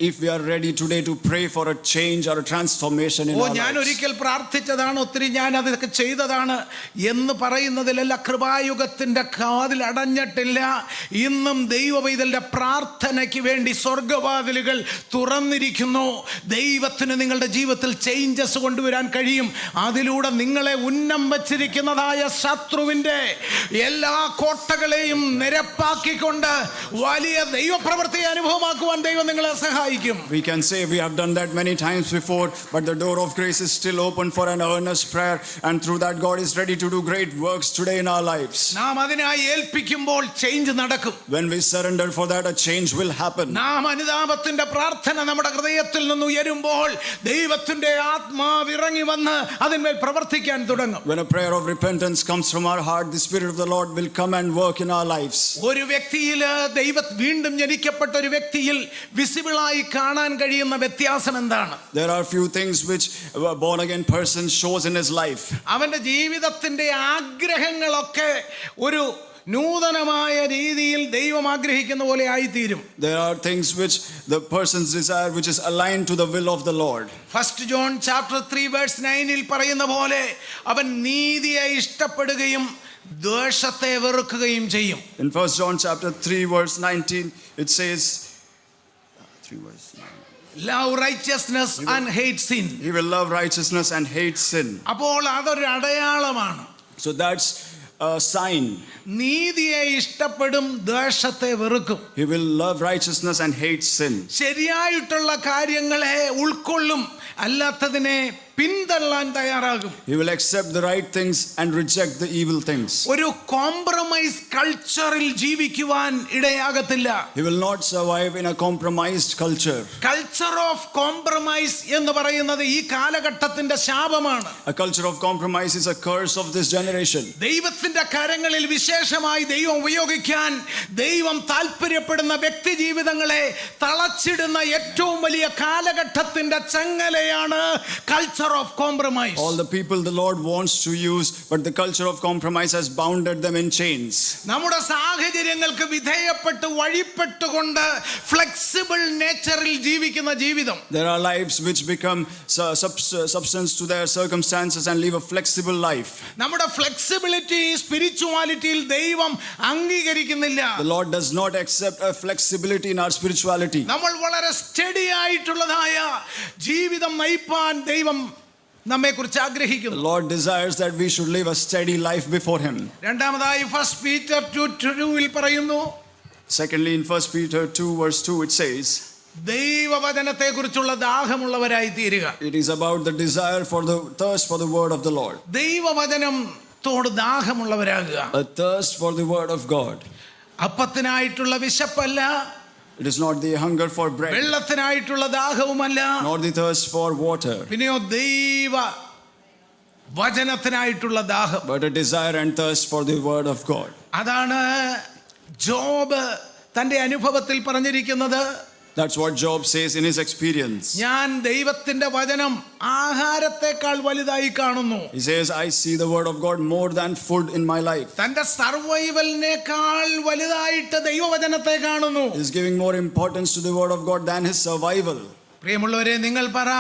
if we are ready today to pray for a change or a transformation in our ഞാൻ lives. ഒരിക്കൽ പ്രാർത്ഥിച്ചതാണ്, ഒത്തിരി ഞാൻ അതൊക്കെ ചെയ്തതാണ് എന്ന് പറയുന്നതിലല്ല, കൃപായുഗത്തിന്റെ കാതിൽ അടഞ്ഞിട്ടില്ല. ഇന്നും ദൈവപൈതലിന്റെ പ്രാർത്ഥനയ്ക്ക് വേണ്ടി സ്വർഗവാതിലുകൾ തുറന്നിരിക്കുന്നു. ദൈവത്തിന് നിങ്ങളുടെ ജീവിതത്തിൽ ചേഞ്ചസ് കൊണ്ടുവരാൻ കഴിയും. അതിലൂടെ നിങ്ങളെ ഉന്നം വച്ചിരിക്കുന്നതായ ശത്രുവിന്റെ എല്ലാ കോട്ടകളെയും നിരപ്പാക്കിക്കൊണ്ട് വലിയ ദൈവപ്രവൃത്തിയെ അനുഭവമാക്കുവാൻ ദൈവം നിങ്ങളെ സഹായിക്കും. We can say we have done that many times before, but the door of grace is still open for an earnest prayer, and through that God is ready to do great works today in our lives. നാം അതിനായി ഏൽപ്പിക്കുമ്പോൾ change നടക്കും. When we surrender for that, a change will happen. നാം അനുതാപത്തിന്റെ പ്രാർത്ഥന നമ്മുടെ ഹൃദയത്തിൽ നിന്ന് ഉയരുമ്പോൾ ദൈവത്തിന്റെ ആത്മാവ് ഇറങ്ങി വന്ന് അതിന്മേൽ പ്രവർത്തിക്കാൻ തുടങ്ങും. When a prayer of repentance comes from our heart, the Spirit of the Lord will come and work in our lives. ഒരു വ്യക്തിയിൽ വീണ്ടും ജനിക്കപ്പെട്ട ഒരു വ്യക്തിയിൽ വിസിബിളായി കാണാൻ കഴിയുന്ന വ്യത്യാസം എന്താണ്? There are few things which a born again person shows in his life. അവന്റെ ജീവിതത്തിന്റെ ആഗ്രഹങ്ങളൊക്കെ ഒരു നൂതനമായ രീതിയിൽ ദൈവം ആഗ്രഹിക്കുന്ന പോലെ ആയിത്തീരും. There are things which the person's desire which is aligned to the will of the Lord. 1 John chapter 3 verse 9 പറയുന്ന പോലെ അവൻ നീതിയെ ഇഷ്ടപ്പെടുകയും ദ്വേഷത്തെ വെറുക്കുകയും ചെയ്യും. In 1 John chapter 3 verse 19 it says 3 verse 9. Love righteousness and hate sin. He will love righteousness and hate sin. അപ്പോൾ അതൊരു അടയാളമാണ്. So that's a sign. നീതിയെ ഇഷ്ടപ്പെടും, ദ്വേഷത്തെ വെറുക്കും. He will love righteousness and hate sin. ശരിയായിട്ടുള്ള കാര്യങ്ങളെ ഉൾക്കൊള്ളും, അല്ലാത്തതിനെ പിന്തള്ളാൻ തയ്യാറാകും. He will accept the right things and reject the evil things. ഒരു compromise കൾച്ചറിൽ ജീവിക്കുവാൻ ഇടയാകത്തില്ല. He will not survive in a compromised culture. Culture of compromise എന്ന് പറയുന്നത് ഈ കാലഘട്ടത്തിന്റെ ശാപമാണ്. A culture of compromise is a curse of this generation. ദൈവത്തിന്റെ കരങ്ങളിൽ വിശേഷമായി ദൈവം ഉപയോഗിക്കാൻ ദൈവം താല്പര്യപ്പെടുന്ന വ്യക്തി ജീവിതങ്ങളെ തളച്ചിടുന്ന ഏറ്റവും വലിയ കാലഘട്ടത്തിന്റെ ചങ്ങലയാണ് culture of compromise. All the people the Lord wants to use, but the culture of compromise has bounded them in chains. നമ്മുടെ സാഹചര്യങ്ങൾക്ക് വിധേയപ്പെട്ട് വഴിപ്പെട്ടുകൊണ്ട് ഫ്ലെക്സിബിൾ നേച്ചറിൽ ജീവിക്കുന്ന ജീവിതം. There are lives which become substance to their circumstances and live a flexible life. നമ്മുടെ flexibility സ്പിരിച്വാലിറ്റിയിൽ ദൈവം അംഗീകരിക്കുന്നില്ല. The Lord does not accept a flexibility in our spirituality. നമ്മൾ വളരെ study ആയിട്ടുള്ളതായ ജീവിതം നയിപ്പാൻ ദൈവം നമ്മെക്കുറിച്ച് The ആഗ്രഹിക്കുന്നു. Lord desires that we should live a steady life before Him. രണ്ടാമതായി 1 Peter 2:2 പറയുന്നു, Secondly, in 1 Peter 2 verse 2, it says, ദൈവവചനത്തെക്കുറിച്ചുള്ള ദാഹമുള്ളവരായി തീരുക. it is about the desire for the thirst for the word of the Lord. ദൈവവചനത്തോട് ദാഹമുള്ളവരാകുക. A thirst for the word of God. അപ്പത്തിനായിട്ടുള്ള വിശപ്പല്ല, It is not the hunger for bread, വെള്ളത്തിനായിട്ടുള്ള ദാഹവുമല്ല, nor the thirst for water, പിന്നെയോ ദൈവ വചനത്തിനായിട്ടുള്ള ദാഹം. but a desire and thirst for the word of God. അതാണ് job തന്റെ അനുഭവത്തിൽ പറഞ്ഞിരിക്കുന്നത്. That's what Job says in his experience. ഞാൻ ദൈവത്തിന്റെ വചനം ആഹാരത്തെക്കാൾ വലുതായി കാണുന്നു. He says, I see the word of God more than food in my life. തന്റെ സർവൈവലിനേക്കാൾ വലുതായിട്ട് ദൈവവചനത്തെ കാണുന്നു. He is giving more importance to the word of God than his survival. പ്രിയമുള്ളവരെ, നിങ്ങൾ പറ,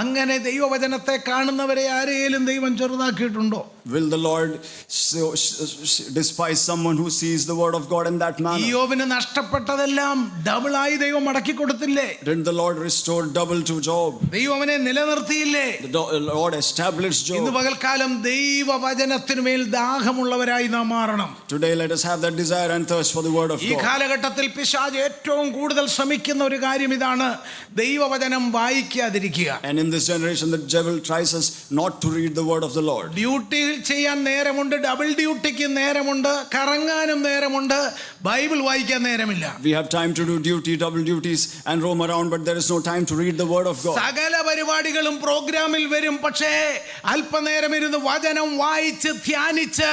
അങ്ങനെ ദൈവവചനത്തെ കാണുന്നവരെ ആരെയും ദൈവം ചെറുതാക്കിയിട്ടുണ്ടോ? Will the Lord despise someone who sees the word of God in that manner? യോബിന് നഷ്ടപ്പെട്ടതെല്ലാം ഡബിളായി ദൈവം മടക്കി കൊടുത്തില്ലേ? Didn't the Lord restore double to Job? ദൈവം അവനെ നിലനിർത്തിയില്ലേ? The Lord established ഇന്ന് Job. പകൽക്കാലം ദൈവവചനത്തിനുമേൽ ദാഹമുള്ളവരായി നാം മാറണം. Today let us have that desire and thirst for the word of ഈ God. കാലഘട്ടത്തിൽ പിശാച് ഏറ്റവും കൂടുതൽ ശ്രമിക്കുന്ന ഒരു കാര്യം ഇതാണ്, ദൈവവചനം വായിക്കാതിരിക്കുക. And in this generation the devil tries us not to read the word of the Lord. Duty ചെയ്യാൻ നേരമുണ്ട്, ഡബിൾ ഡ്യൂട്ടിക്ക് നേരമുണ്ട്, കറങ്ങാനും നേരമുണ്ട്, ബൈബിൾ വായിക്കാൻ നേരമില്ല. We have time to do duty, double duties and roam around, but there is no time to read the word of God. സകല പരിപാടികളും പ്രോഗ്രാമിൽ വരും, പക്ഷേ അല്പനേരം ഇരുന്ന് വചനം വായിച്ച് ധ്യാനിച്ച്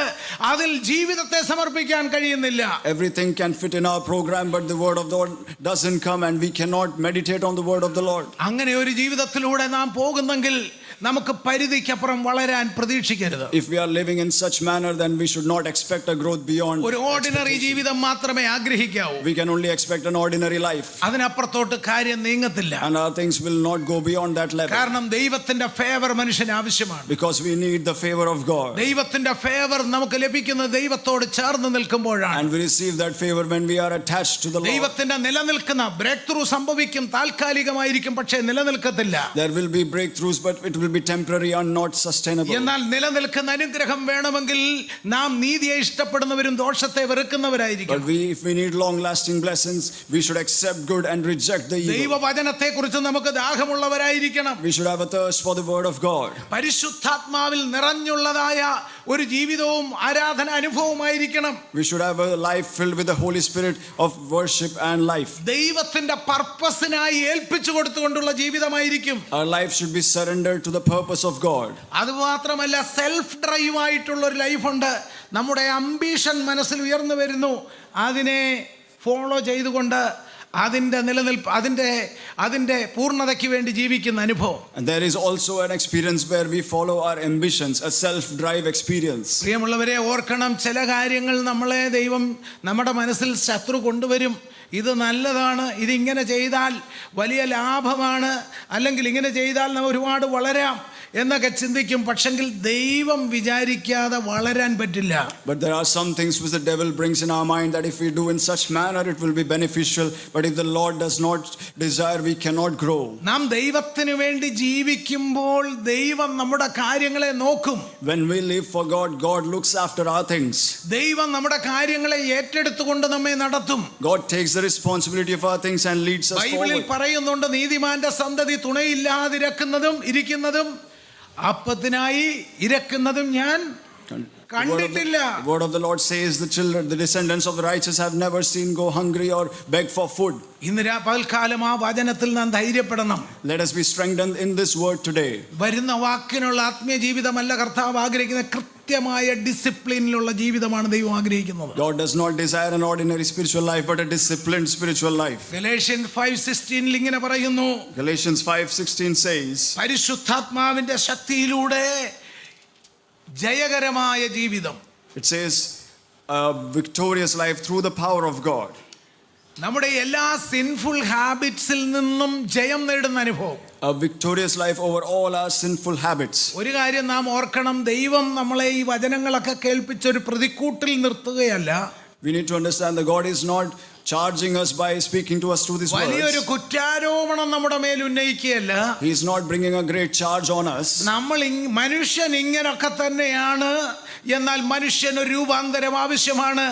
അതിൽ ജീവിതത്തെ സമർപ്പിക്കാൻ കഴിയുന്നില്ല. Everything can fit in our program, but the word of the Lord doesn't come and we cannot meditate on the word of the Lord. അങ്ങനെ ഒരു ജീവിതത്തിലൂടെ നാം പോകുന്നെങ്കിൽ നമുക്ക് പരിധിക്കപ്പുറം വളരാൻ പ്രതീക്ഷിക്കരുത്. If we are living in such manner, then we should not expect a growth beyond. ഒരു ordinary ജീവിതം മാത്രമേ ആഗ്രഹിക്കാവൂ. We can only expect an ordinary life, അതിനപ്പുറത്തോട്ട് കാര്യം നീങ്ങത്തില്ല. and our things will not go beyond that level. കാരണം ദൈവത്തിന്റെ favour മനുഷ്യന് ആവശ്യമാണ്. Because we need the favor of God. ദൈവത്തിന്റെ favour നമുക്ക് ലഭിക്കുന്നത് ദൈവത്തോട് ചേർന്ന് നിൽക്കുമ്പോഴാണ്. And we receive that favor when we are attached to the Lord. ദൈവത്തിന്റെ നിലനിൽക്കുന്ന ബ്രേക്ക് ത്രൂ സംഭവിക്കും, താൽക്കാലികമായിരിക്കും, പക്ഷേ നിലനിൽക്കത്തില്ല. There will be breakthroughs, but it will be temporary and not sustainable. എന്നാൽ നിലനിൽക്കുന്ന അനുഗ്രഹം വേണമെങ്കിൽ നാം നീതിയെ ഇഷ്ടപ്പെടുന്നവരും ദോഷത്തെ വെറുക്കുന്നവരായിരിക്കും. But if we need long lasting blessings, we should accept good and reject the evil. ദൈവവചനത്തെക്കുറിച്ച് നമുക്ക് ദാഹമുള്ളവരായിരിക്കണം. We should have a thirst for the word of God. പരിശുദ്ധാത്മാവിൽ നിറഞ്ഞുള്ളതായ ഒരു ജീവിതവും ആരാധന അനുഭവമായിരിക്കണം. We should have a life filled with the Holy Spirit of worship and life. ദൈവത്തിന്റെ പർപ്പസിനായി ഏൽപ്പിച്ചു കൊടുത്തുകൊണ്ടുള്ള ജീവിതമായിരിക്കും. Our life should be surrendered to the purpose of God. അതുമാത്രമല്ല, self drive ആയിട്ടുള്ള ഒരു ലൈഫുണ്ട്. നമ്മുടെ അംബീഷൻ മനസ്സിൽ ഉയർന്നു വരുന്നു, അതിനെ ഫോളോ ചെയ്തുകൊണ്ട് അതിൻ്റെ നിലനിൽപ്പ്, അതിൻ്റെ പൂർണ്ണതയ്ക്ക് വേണ്ടി ജീവിക്കുന്ന അനുഭവം. And there is also an experience where we follow our ambitions, a self-drive experience. പ്രിയമുള്ളവരെ, ഓർക്കണം, ചില കാര്യങ്ങൾ നമ്മളെ ദൈവം നമ്മുടെ മനസ്സിൽ ശത്രു കൊണ്ടുവരും. ഇത് നല്ലതാണ്, ഇതിങ്ങനെ ചെയ്താൽ വലിയ ലാഭമാണ്, അല്ലെങ്കിൽ ഇങ്ങനെ ചെയ്താൽ നമ്മൾ ഒരുപാട് വളരാം എന്നൊക്കെ ചിന്തിക്കും. പക്ഷെങ്കിൽ ദൈവം വിചാരിക്കാതെ വളരാൻ പറ്റില്ല. But there are some things which the devil brings in our mind that if we do in such manner it will be beneficial, but if the Lord does not desire, we cannot grow. നാം ദൈവത്തിന് വേണ്ടി ജീവിക്കുമ്പോൾ ദൈവം നമ്മുടെ കാര്യങ്ങളെ നോക്കും. When we live for God, God looks after our things. ദൈവം നമ്മുടെ കാര്യങ്ങളെ ഏറ്റെടുത്തുകൊണ്ട് നമ്മെ നടത്തും. God takes the responsibility of our things and leads us ബൈബിളിൽ forward. പറയുന്നുണ്ട്, നീതിമാന്റെ സന്തതി തുണയില്ലാതിരക്കുന്നതും അപ്പത്തിനായി ഇരക്കുന്നതും ഞാൻ കണ്ടിട്ടില്ല. The word of the Lord says the descendants of the righteous have never seen go hungry or beg for food. ഇന്ന് പകൽക്കാലം ആ വചനത്തിൽ നാം ധൈര്യപ്പെടണം. Let us be strengthened in this word today. വരുന്ന വാക്കിനുള്ള ആത്മീയ ജീവിതമല്ല കർത്താവ് ആഗ്രഹിക്കുന്ന, കൃത്യമായ ഡിസിപ്ലിനിലുള്ള ജീവിതമാണ് ദൈവം ആഗ്രഹിക്കുന്നത്. God does not desire an ordinary spiritual life, but a disciplined spiritual life. Galatians 5:16 ഇങ്ങനെ പറയുന്നു, Galatians 5:16 says, പരിശുദ്ധാത്മാവിന്റെ ശക്തിയിലൂടെ ജയകരമായ ജീവിതം. it says a victorious life through the power of God. നമ്മുടെ എല്ലാ സിൻഫുൾ ഹാബിറ്റ്സിൽ നിന്നും ജയം നേടുന്ന അനുഭവം. A victorious life over all our sinful habits. ഒരു കാര്യം നാം ഓർക്കണം, ദൈവം നമ്മളെ ഈ വചനങ്ങളൊക്കെ കേൾപ്പിച്ചൊരു പ്രതിക്കൂട്ടിൽ നിർത്തുകയല്ല. We need to understand that God is not charging us by speaking to us through these വലിയൊരു words. കുറ്റാരോപണം നമ്മുടെ മേൽ ഉന്നയിക്കുകയല്ല. He is not bringing a great charge on us. മനുഷ്യൻ ഇങ്ങനൊക്കെ തന്നെയാണ്, എന്നാൽ മനുഷ്യന് രൂപാന്തരം ആവശ്യമാണ്.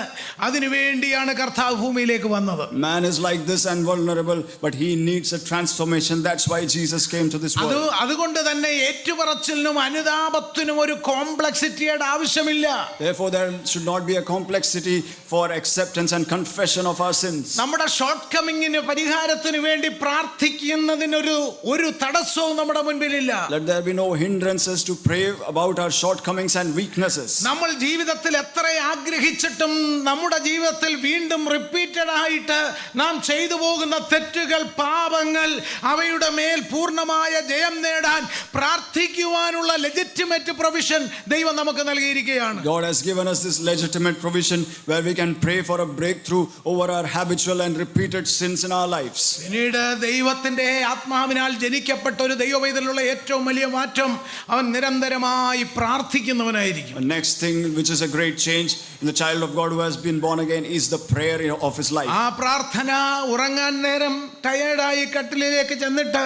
അതിനുവേണ്ടിയാണ് കർത്താവ് ഭൂമിയിലേക്ക് വന്നത്. Man is like this and vulnerable, but he needs a transformation. That's why Jesus came to this world. അതുകൊണ്ട് തന്നെ ഏറ്റുപറച്ചിലിനും അനുതാപത്തിനും ഒരു കോംപ്ലക്സിറ്റിയുടെ ആവശ്യമില്ല. Therefore, there should not be a complexity for acceptance and confession of our sins. നമ്മുടെ short കമ്മിങ്ങിന് പരിഹാരത്തിന് വേണ്ടി പ്രാർത്ഥിക്കുന്നതിനൊരു തടസ്സവും നമ്മുടെ മുൻപിലില്ല. Let there be no hindrances to pray about our shortcomings and weaknesses. നമ്മൾ ജീവിതത്തിൽ എത്ര ആഗ്രഹിച്ചിട്ടും നമ്മുടെ ജീവിതത്തിൽ വീണ്ടും റിപ്പീറ്റഡ് ആയിട്ട് നാം ചെയ്തു പോകുന്ന തെറ്റുകൾ, പാപങ്ങൾ, അവയുടെ മേൽ പൂർണ്ണമായ ജയം നേടാൻ പ്രാർത്ഥിക്കുവാനുള്ള ലെജിറ്റിമേറ്റ് പ്രൊവിഷൻ ദൈവം നമുക്ക് നൽകിയിരിക്കുകയാണ്. God has given us this legitimate provision where we can pray for a breakthrough over our habitual and repeated sins in our lives. പിന്നീട് ദൈവത്തിന്റെ ആത്മാവിനാൽ ജനിക്കപ്പെട്ട ഒരു ദൈവപൈതലുള്ള ഏറ്റവും വലിയ മാറ്റം, അവൻ നിരന്തരമായി പ്രാർത്ഥിക്കുന്നവനായിരിക്കും. The next thing which is a great change in the child of God who has been born again is the prayer of his life. ആ പ്രാർത്ഥന ഉറങ്ങാൻ നേരം ടയേർഡായി കട്ടിലേക്ക് ചെന്നിട്ട്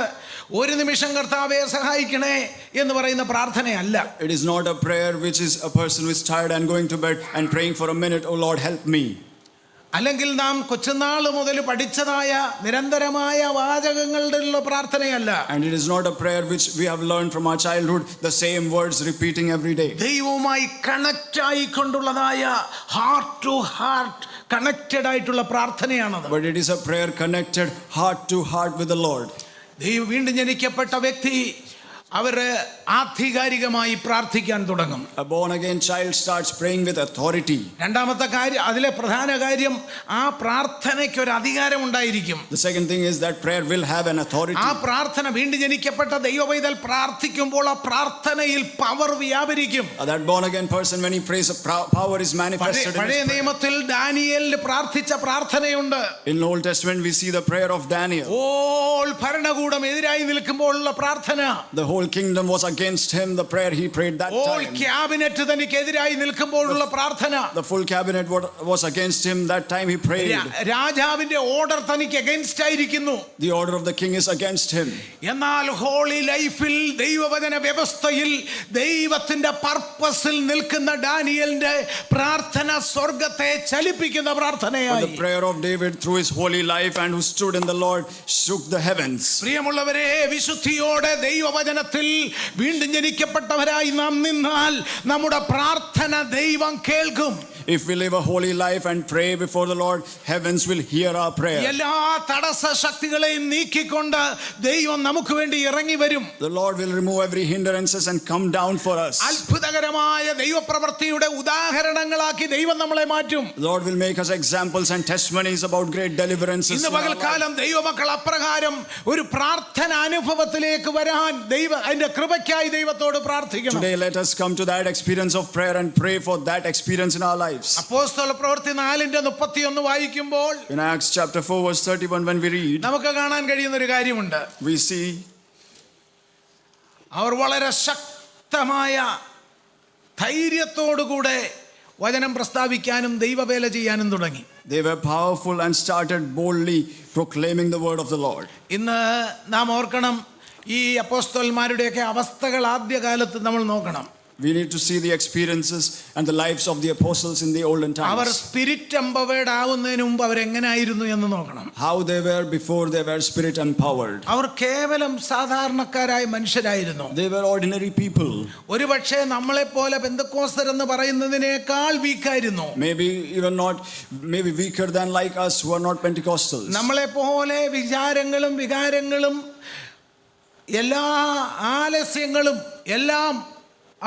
ഒരു നിമിഷം കർത്താവേ സഹായിക്കണേ എന്ന് പറയുന്ന പ്രാർത്ഥനയല്ല. It is not a prayer which is a person who is tired and going to bed and praying for a minute, oh Lord help me. അല്ലെങ്കിൽ നാം കൊച്ചുനാൾ മുതൽ പഠിച്ചതായ നിരന്തരമായ വാചകങ്ങളുടെ പ്രാർത്ഥനയല്ല. And it is not a prayer which we have learned from our childhood, the same words repeating every day. ദൈവവുമായി connect ആയിക്കൊണ്ടുള്ളതായ heart to heart connected ആയിട്ടുള്ള പ്രാർത്ഥനയാണത്. But it is a prayer connected heart to heart with the Lord. വീണ്ടും ജനിക്കപ്പെട്ട വ്യക്തി അവർ ആധികാരികമായി പ്രാർത്ഥിക്കാൻ തുടങ്ങും. A born again child starts praying with authority. രണ്ടാമത്തെ കാര്യം, അതിലെ പ്രധാന കാര്യം, ആ പ്രാർത്ഥനയ്ക്ക് ഒരു അധികാരം ഉണ്ടായിരിക്കും. The second thing is that prayer will have an authority. ആ പ്രാർത്ഥന വീണ്ടും ജനിക്കപ്പെട്ട ദൈവപൈതൽ പ്രാർത്ഥിക്കുമ്പോൾ ആ പ്രാർത്ഥനയിൽ power വ്യാപരിക്കും. That born again person, when he prays, power is manifested in പഴയ his prayer. നിയമത്തിൽ ദാനിയേൽ പ്രാർത്ഥിച്ച പ്രാർത്ഥനയുണ്ട്. In the Old Testament we see the prayer of Daniel. All ഭരണകൂടം എതിരായി നിൽക്കുമ്പോഴുള്ള പ്രാർത്ഥന. The whole kingdom was against him, the prayer he prayed that all time. Cabinet തനിക്കെതിരായി നിൽക്കുമ്പോഴുള്ള പ്രാർത്ഥന. The full cabinet was against him, that time he prayed. രാജാവിന്റെ order തനിക്ക് against ആയിരിക്കുന്നു. The order of the king is against him. എന്നാൽ holy ലൈഫിൽ ദൈവവചന വ്യവസ്ഥയിൽ ദൈവത്തിന്റെ പർപ്പസിൽ നിൽക്കുന്ന ഡാനിയേലിന്റെ പ്രാർത്ഥന സ്വർഗ്ഗത്തെ ചലിപ്പിക്കുന്ന പ്രാർത്ഥനയായി. The prayer of David through his holy life and who stood in the Lord shook the heavens. പ്രിയമുള്ളവരെ, വിശുദ്ധിയോടെ ദൈവവചനത്തിൽ വീണ്ടും ജനിക്കപ്പെട്ടവരായി നാം നിന്നാൽ നമ്മുടെ പ്രാർത്ഥന ദൈവം കേൾക്കും. If we live a holy life and pray before the Lord, heavens will hear our prayer. എല്ലാ തടസ്സ ശക്തികളെയും നീക്കിക്കൊണ്ട് ദൈവം നമുക്ക് വേണ്ടി ഇറങ്ങി വരും. The Lord will remove every hindrances and come down for us. അത്ഭുതകരമായ ദൈവപ്രവൃത്തിയുടെ ഉദാഹരണങ്ങളാക്കി ദൈവം നമ്മളെ മാറ്റും. The Lord will make us examples and testimonies about great deliverances. ഇന്ന് പകൽക്കാലം ദൈവമക്കൾ അപ്രകാരം ഒരു പ്രാർത്ഥന അനുഭവത്തിലേക്ക് വരാൻ അതിന്റെ കൃപയ്ക്കായി ദൈവത്തോട് പ്രാർത്ഥിക്കണം. Today let us come to that experience of prayer and pray for that experience in our lives. അപ്പോസ്തല പ്രവൃത്തി 4:31 വായിക്കുമ്പോൾ In Acts chapter 4 verse 31 when we read, നമുക്ക് കാണാൻ കഴിയുന്ന ഒരു കാര്യമുണ്ട്. we see അവർ വളരെ ശക്തമായ ധൈര്യത്തോടുകൂടെ വചനം പ്രസ്താവിക്കാനും ദൈവവേല ചെയ്യാനും തുടങ്ങി. they were powerful and started boldly proclaiming the word of the Lord. ഇന്ന് നാം ഓർക്കണം, ഈ അപ്പോസ്തലന്മാരുടെയൊക്കെ അവസ്ഥകൾ ആദ്യകാലത്ത് നമ്മൾ നോക്കണം. We need to see the experiences and the lives of the apostles in the olden അവർ times. സ്പിരിറ്റ് എംപവേർഡ് ആവുന്നതിന് മുമ്പ് അവരെങ്ങനായിരുന്നു എന്ന് നോക്കണം. How they were before they were spirit empowered. അവർ കേവലം സാധാരണക്കാരായ മനുഷ്യരായിരുന്നു. They were ordinary people. ഒരുപക്ഷെ നമ്മളെപ്പോലെ പെന്തക്കോസ്തർ എന്ന് പറയുന്നതിനേക്കാൾ വീക്കായിരുന്നു. Maybe weaker than like us who are not Pentecostals. നമ്മളെപ്പോലെ വികാരങ്ങളും എല്ലാ ആലസ്യങ്ങളും എല്ലാം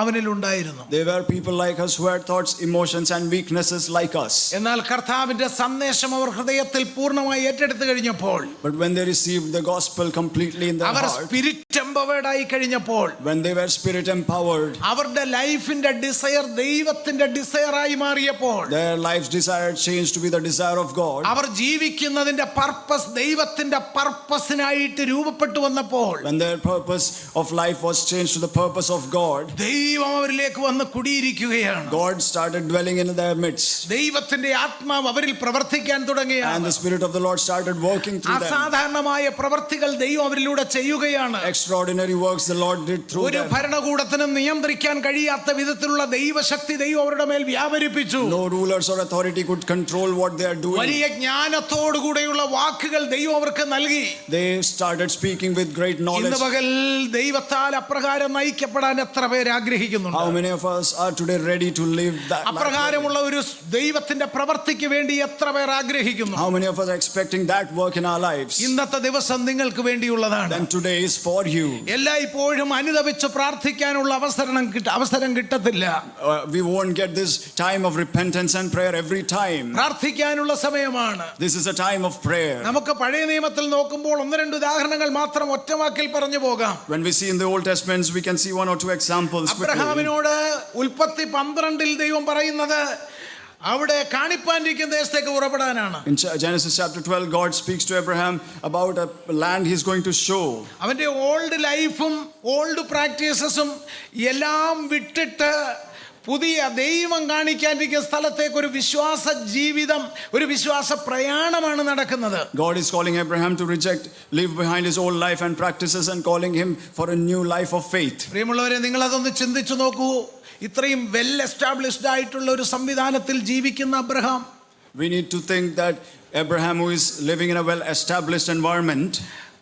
അവനിലുണ്ടായിരുന്നു. They were people like us who had thoughts, emotions and weaknesses like us. എന്നാൽ കർത്താവിന്റെ സന്ദേശം അവർ ഹൃദയത്തിൽ പൂർണ്ണമായി ഏറ്റെടുത്തു കഴിഞ്ഞപ്പോൾ, But when they received the gospel completely in their അവർ heart, സ്പിരിറ്റ് എംപവേർഡ് ആയി കഴിഞ്ഞപ്പോൾ, when they were spirit empowered, അവരുടെ ലൈഫിന്റെ ഡിസയർ ദൈവത്തിന്റെ ഡിസയറായി മാറിയപ്പോൾ, their life's desire changed to be the desire of God. അവർ ജീവിക്കുന്നതിന്റെ പർപ്പസ് ദൈവത്തിന്റെ പർപ്പസിനായിട്ട് രൂപപ്പെട്ടു വന്നപ്പോൾ, When their purpose of life was changed to the purpose of God, ദൈവം അവരിലേക്ക് വന്ന് കുടിയിരിക്കുകയാണ്. God started dwelling in their midst. ദൈവത്തിന്റെ ആത്മാവ് അവരിൽ പ്രവർത്തിക്കാൻ And തുടങ്ങിയാണ്. the Spirit of the Lord started working through them. അസാധാരണമായ പ്രവർത്തികൾ ദൈവം അവരിലൂടെ ചെയ്യുകയാണ്. Extraordinary works the Lord did through ഒരു them. ഭരണകൂടത്തിനും നിയന്ത്രിക്കാൻ കഴിയാത്ത വിധത്തിലുള്ള ദൈവശക്തി ദൈവം അവരുടെ മേൽ വ്യാപരിപ്പിച്ചു. No rulers or authority could control what they are doing. വലിയ ജ്ഞാനത്തോടുകൂടെയുള്ള വാക്കുകൾ ദൈവം അവർക്ക് നൽകി. They started speaking with great knowledge. ഇന്ന് പകൽ ദൈവത്താൽ അപ്രകാരം നയിക്കപ്പെടാൻ എത്ര പേര് ആഗ്രഹിക്കുന്നുണ്ട്? How many of us are today ready to live that? അപ്രകാരമുള്ള ഒരു ദൈവത്തിന്റെ പ്രവൃത്തിക്ക് വേണ്ടി എത്ര പേർ ആഗ്രഹിക്കുന്നു? How many of us are expecting that work in our lives? ഇന്നത്തെ ദിവസം നിങ്ങൾക്ക് വേണ്ടിയുള്ളതാണ്. Then today is for you. എല്ലായ്പ്പോഴും അനുതപിച്ച് പ്രാർത്ഥിക്കാനുള്ള അവസരം കിട്ടത്തില്ല. We won't get this time of repentance and prayer every time. പ്രാർത്ഥിക്കാനുള്ള സമയമാണ്. This is a time of prayer. നമുക്ക് പഴയ നിയമത്തിൽ നോക്കുമ്പോൾ ഒന്ന് രണ്ട് ഉദാഹരണങ്ങൾ മാത്രം ഒറ്റവാക്കിൽ പറഞ്ഞു പോകാം. When we see in the Old Testament, we can see one or two examples quickly. അബ്രഹാമിനോട് ഉൽപ്പത്തി 12 ദൈവം പറയുന്നത് അവിടെ കാണിപ്പാനിരിക്കുന്ന ദേശത്തേക്ക് പുറപ്പെടാനാണ്. In Genesis chapter 12, God speaks to Abraham about a land he's going to show. അവന്റെ ഓൾഡ് ലൈഫും ഓൾഡ് പ്രാക്ടീസസും എല്ലാം വിട്ടിട്ട് പുതിയ ദൈവം കാണിക്കാനിരിക്കുന്ന സ്ഥലത്തേക്ക് ഒരു വിശ്വാസ ജീവിതം, ഒരു വിശ്വാസ പ്രയാണമാണ് നടക്കുന്നത്. God is calling Abraham to leave behind his old life and practices and calling him for a new life of faith. പ്രിയമുള്ളവരെ, നിങ്ങൾ അതൊന്ന് ചിന്തിച്ചു നോക്കൂ. ഇത്രയും വെൽ എസ്റ്റാബ്ലിഷ്ഡ് ആയിട്ടുള്ള ഒരു സംവിധാനത്തിൽ ജീവിക്കുന്ന Abraham, We need to think that Abraham, who is living in a well established environment,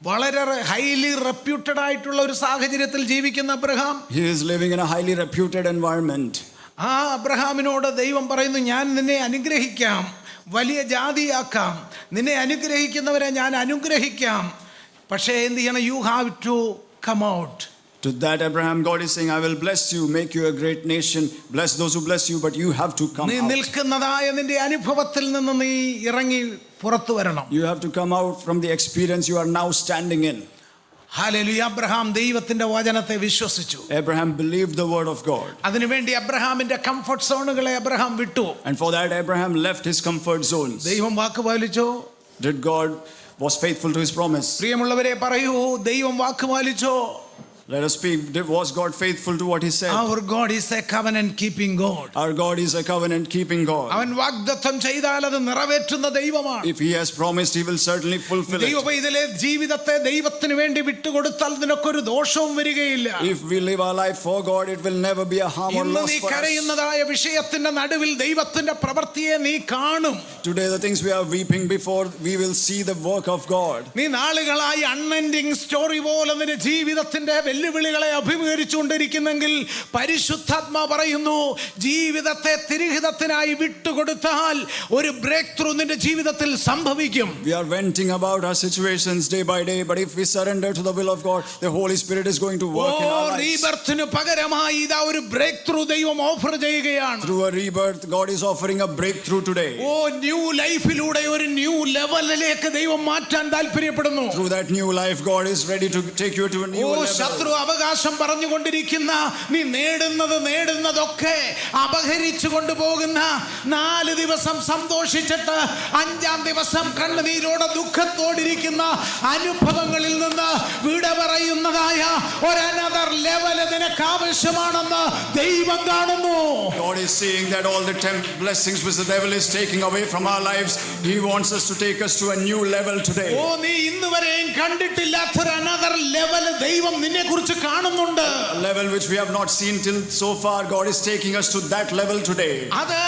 വളരെ ഹൈലി റെപ്യൂട്ടഡ് ആയിട്ടുള്ള ഒരു സാഹചര്യത്തിൽ ജീവിക്കുന്ന Abraham, he is living in a highly reputed environment. ആ അബ്രഹാമിനോട് ദൈവം പറയുന്നു, ഞാൻ നിന്നെ അനുഗ്രഹിക്കാം, വലിയ ജാതിയാക്കാം, നിന്നെ അനുഗ്രഹിക്കുന്നവരെ ഞാൻ അനുഗ്രഹിക്കാം, പക്ഷേ എന്ത് ചെയ്യണം? You have to come out. To that Abraham, God is saying, I will bless you, make you a great nation, bless those who bless you, but you have to come നീ out. നിൽക്കുന്നതായ നിന്റെ അനുഭവത്തിൽ നിന്ന് നീ ഇറങ്ങി പുറത്തു വരണം. You have to come out from the experience you are now standing in. Hallelujah. Abraham ദൈവത്തിന്റെ വചനത്തെ വിശ്വസിച്ചു. Abraham believed the word of God. അതിനുവേണ്ടി അബ്രഹാമിന്റെ കംഫർട്ട് സോണുകളെ അബ്രഹാം വിട്ടു. And for that Abraham left his comfort zones. ദൈവം വാക്ക് പാലിച്ചോ? Did God was faithful to his promise? പ്രിയമുള്ളവരെ, പറയൂ, ദൈവം വാക്ക് പാലിച്ചോ? Let us speak. Was God faithful to what he said? Our God is a covenant keeping God. Our God is a covenant keeping God. അവൻ വാഗ്ദത്തം ചെയ്താൽ അത് നിറവേറ്റുന്ന ദൈവമാണ്. If he has promised, he will certainly fulfill it. ദൈവപൈതലെ ജീവിതത്തെ ദൈവത്തിന് വേണ്ടി വിട്ടുകൊടുത്താൽ നിനക്കൊരു ദോഷവും വരികയില്ല. If we live our life for God, it will never be a harm or ഇന്ന് loss നീ for us. കരയുന്നതായ വിഷയത്തിന്റെ നടുവിൽ ദൈവത്തിന്റെ പ്രവൃത്തിയെ നീ കാണും. Today the things we are weeping before, we will see the work of God. നീ നാളുകളായി അൺഎൻഡിങ് സ്റ്റോറി പോലെ നിന്റെ ജീവിതത്തിന്റെ വെല്ലുവിളികളെ അഭിമുഖീകരിച്ചുകൊണ്ടിരിക്കുന്നെങ്കിൽ പരിശുദ്ധാത്മാ പറയുന്നു, ജീവിതത്തെ തിരുഹിതത്തിനായി വിട്ടുകൊടുത്താൽ ഒരു ബ്രേക്ക് ത്രൂ നിന്റെ ജീവിതത്തിൽ സംഭവിക്കും. We are venting about our situations day by day, but if we surrender to the will of God, the Holy Spirit is going to work in our lives. റീബർത്തിന് പകരമായി ഇതാ ഒരു ബ്രേക്ക് ത്രൂ ദൈവം offer ചെയ്യുകയാണ്. Through a rebirth, God is offering a breakthrough today. New ലൈഫിലൂടെ ഒരു new ലെവലിലേക്ക് ദൈവം മാറ്റാൻ താല്പര്യപ്പെടുന്നു. Through that new life, God is ready to take you to a new level. ശത്രു അവകാശം പറഞ്ഞുകൊണ്ടിരിക്കുന്ന നീ നേടുന്നതൊക്കെ അപഹരിച്ചു കൊണ്ടുപോകുന്ന 4 ദിവസം സന്തോഷിച്ചിട്ട് 5-ാം ദിവസം കണ്ണുനീരോടെ ദുഃഖത്തോടിരിക്കുന്ന അനുഭവങ്ങളിൽ നിന്ന് വിട പറയുന്നതായ ഒരു അനദർ ലെവൽ നിനക്ക് ആവശ്യമാണെന്ന് ദൈവം കാണുന്നു. God is seeing that all the blessings which the devil is taking away from our lives, he wants us to take us to a new level today. നീ ഇന്നുവരെയും കണ്ടിട്ടില്ലാത്തൊരു അനദർ ലെവൽ ദൈവം നിന്നെ കുറിച്ച് കാണുന്നുണ്ട്. A level which we have not seen till so far, God is taking us to that level today. അത്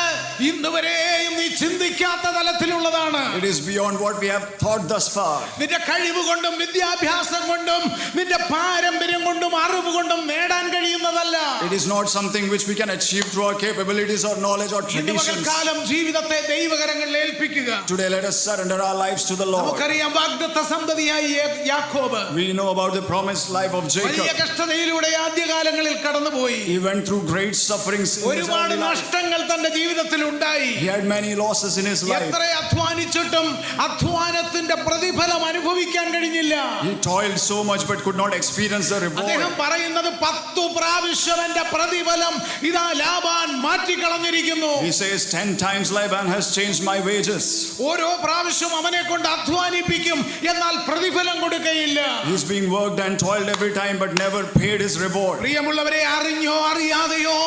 ഇന്നുവരെയും നീ ചിന്തിക്കാത്ത തലത്തിലുള്ളതാണ്. It is beyond what we have thought thus far. നിന്റെ കഴിവ് കൊണ്ടും വിദ്യാഭ്യാസം കൊണ്ടും നിന്റെ പാരമ്പര്യം കൊണ്ടും അറിവ് കൊണ്ടും നേടാൻ കഴിയുന്നതല്ല. It is not something which we can achieve through our capabilities or knowledge or traditions. കാലം ജീവിതത്തെ ദൈവകരങ്ങളിൽ ഏൽപ്പിക്കുക. Today let us surrender our lives to the Lord. നമുക്കറിയാം വാഗ്ദത്ത സന്തതിയായി യാക്കോബ്. We know about the promised life of Jacob. വലിയ കഷ്ടതയിലൂടെ ആദ്യകാലങ്ങളിൽ കടന്നുപോയി. He went through great sufferings in his ഒരുപാട് early life. നഷ്ടങ്ങൾ തന്റെ ജീവിതത്തിൽ ഉണ്ടായി. He had many losses in his life. എത്ര അധ്വാനിച്ചിട്ടും അധ്വാനത്തിന്റെ പ്രതിഫലം അനുഭവിക്കാൻ കഴിഞ്ഞില്ല. He toiled so much but could not experience the reward. അദ്ദേഹം പറയുന്നത് 10 പ്രാവശ്യം എന്റെ ലാബാന്റെ പ്രതിഫലം ഇതാ Laban മാറ്റിക്കളഞ്ഞിരിക്കുന്നു. He says 10 times Laban has changed my wages. ഓരോ പ്രാവശ്യം അവനെ കൊണ്ട് അധ്വാനിപ്പിക്കും, എന്നാൽ പ്രതിഫലം കൊടുക്കയില്ല. He's being worked and toiled every time but never paid his reward. പ്രിയമുള്ളവരെ, അറിഞ്ഞോ അറിയാതെയോ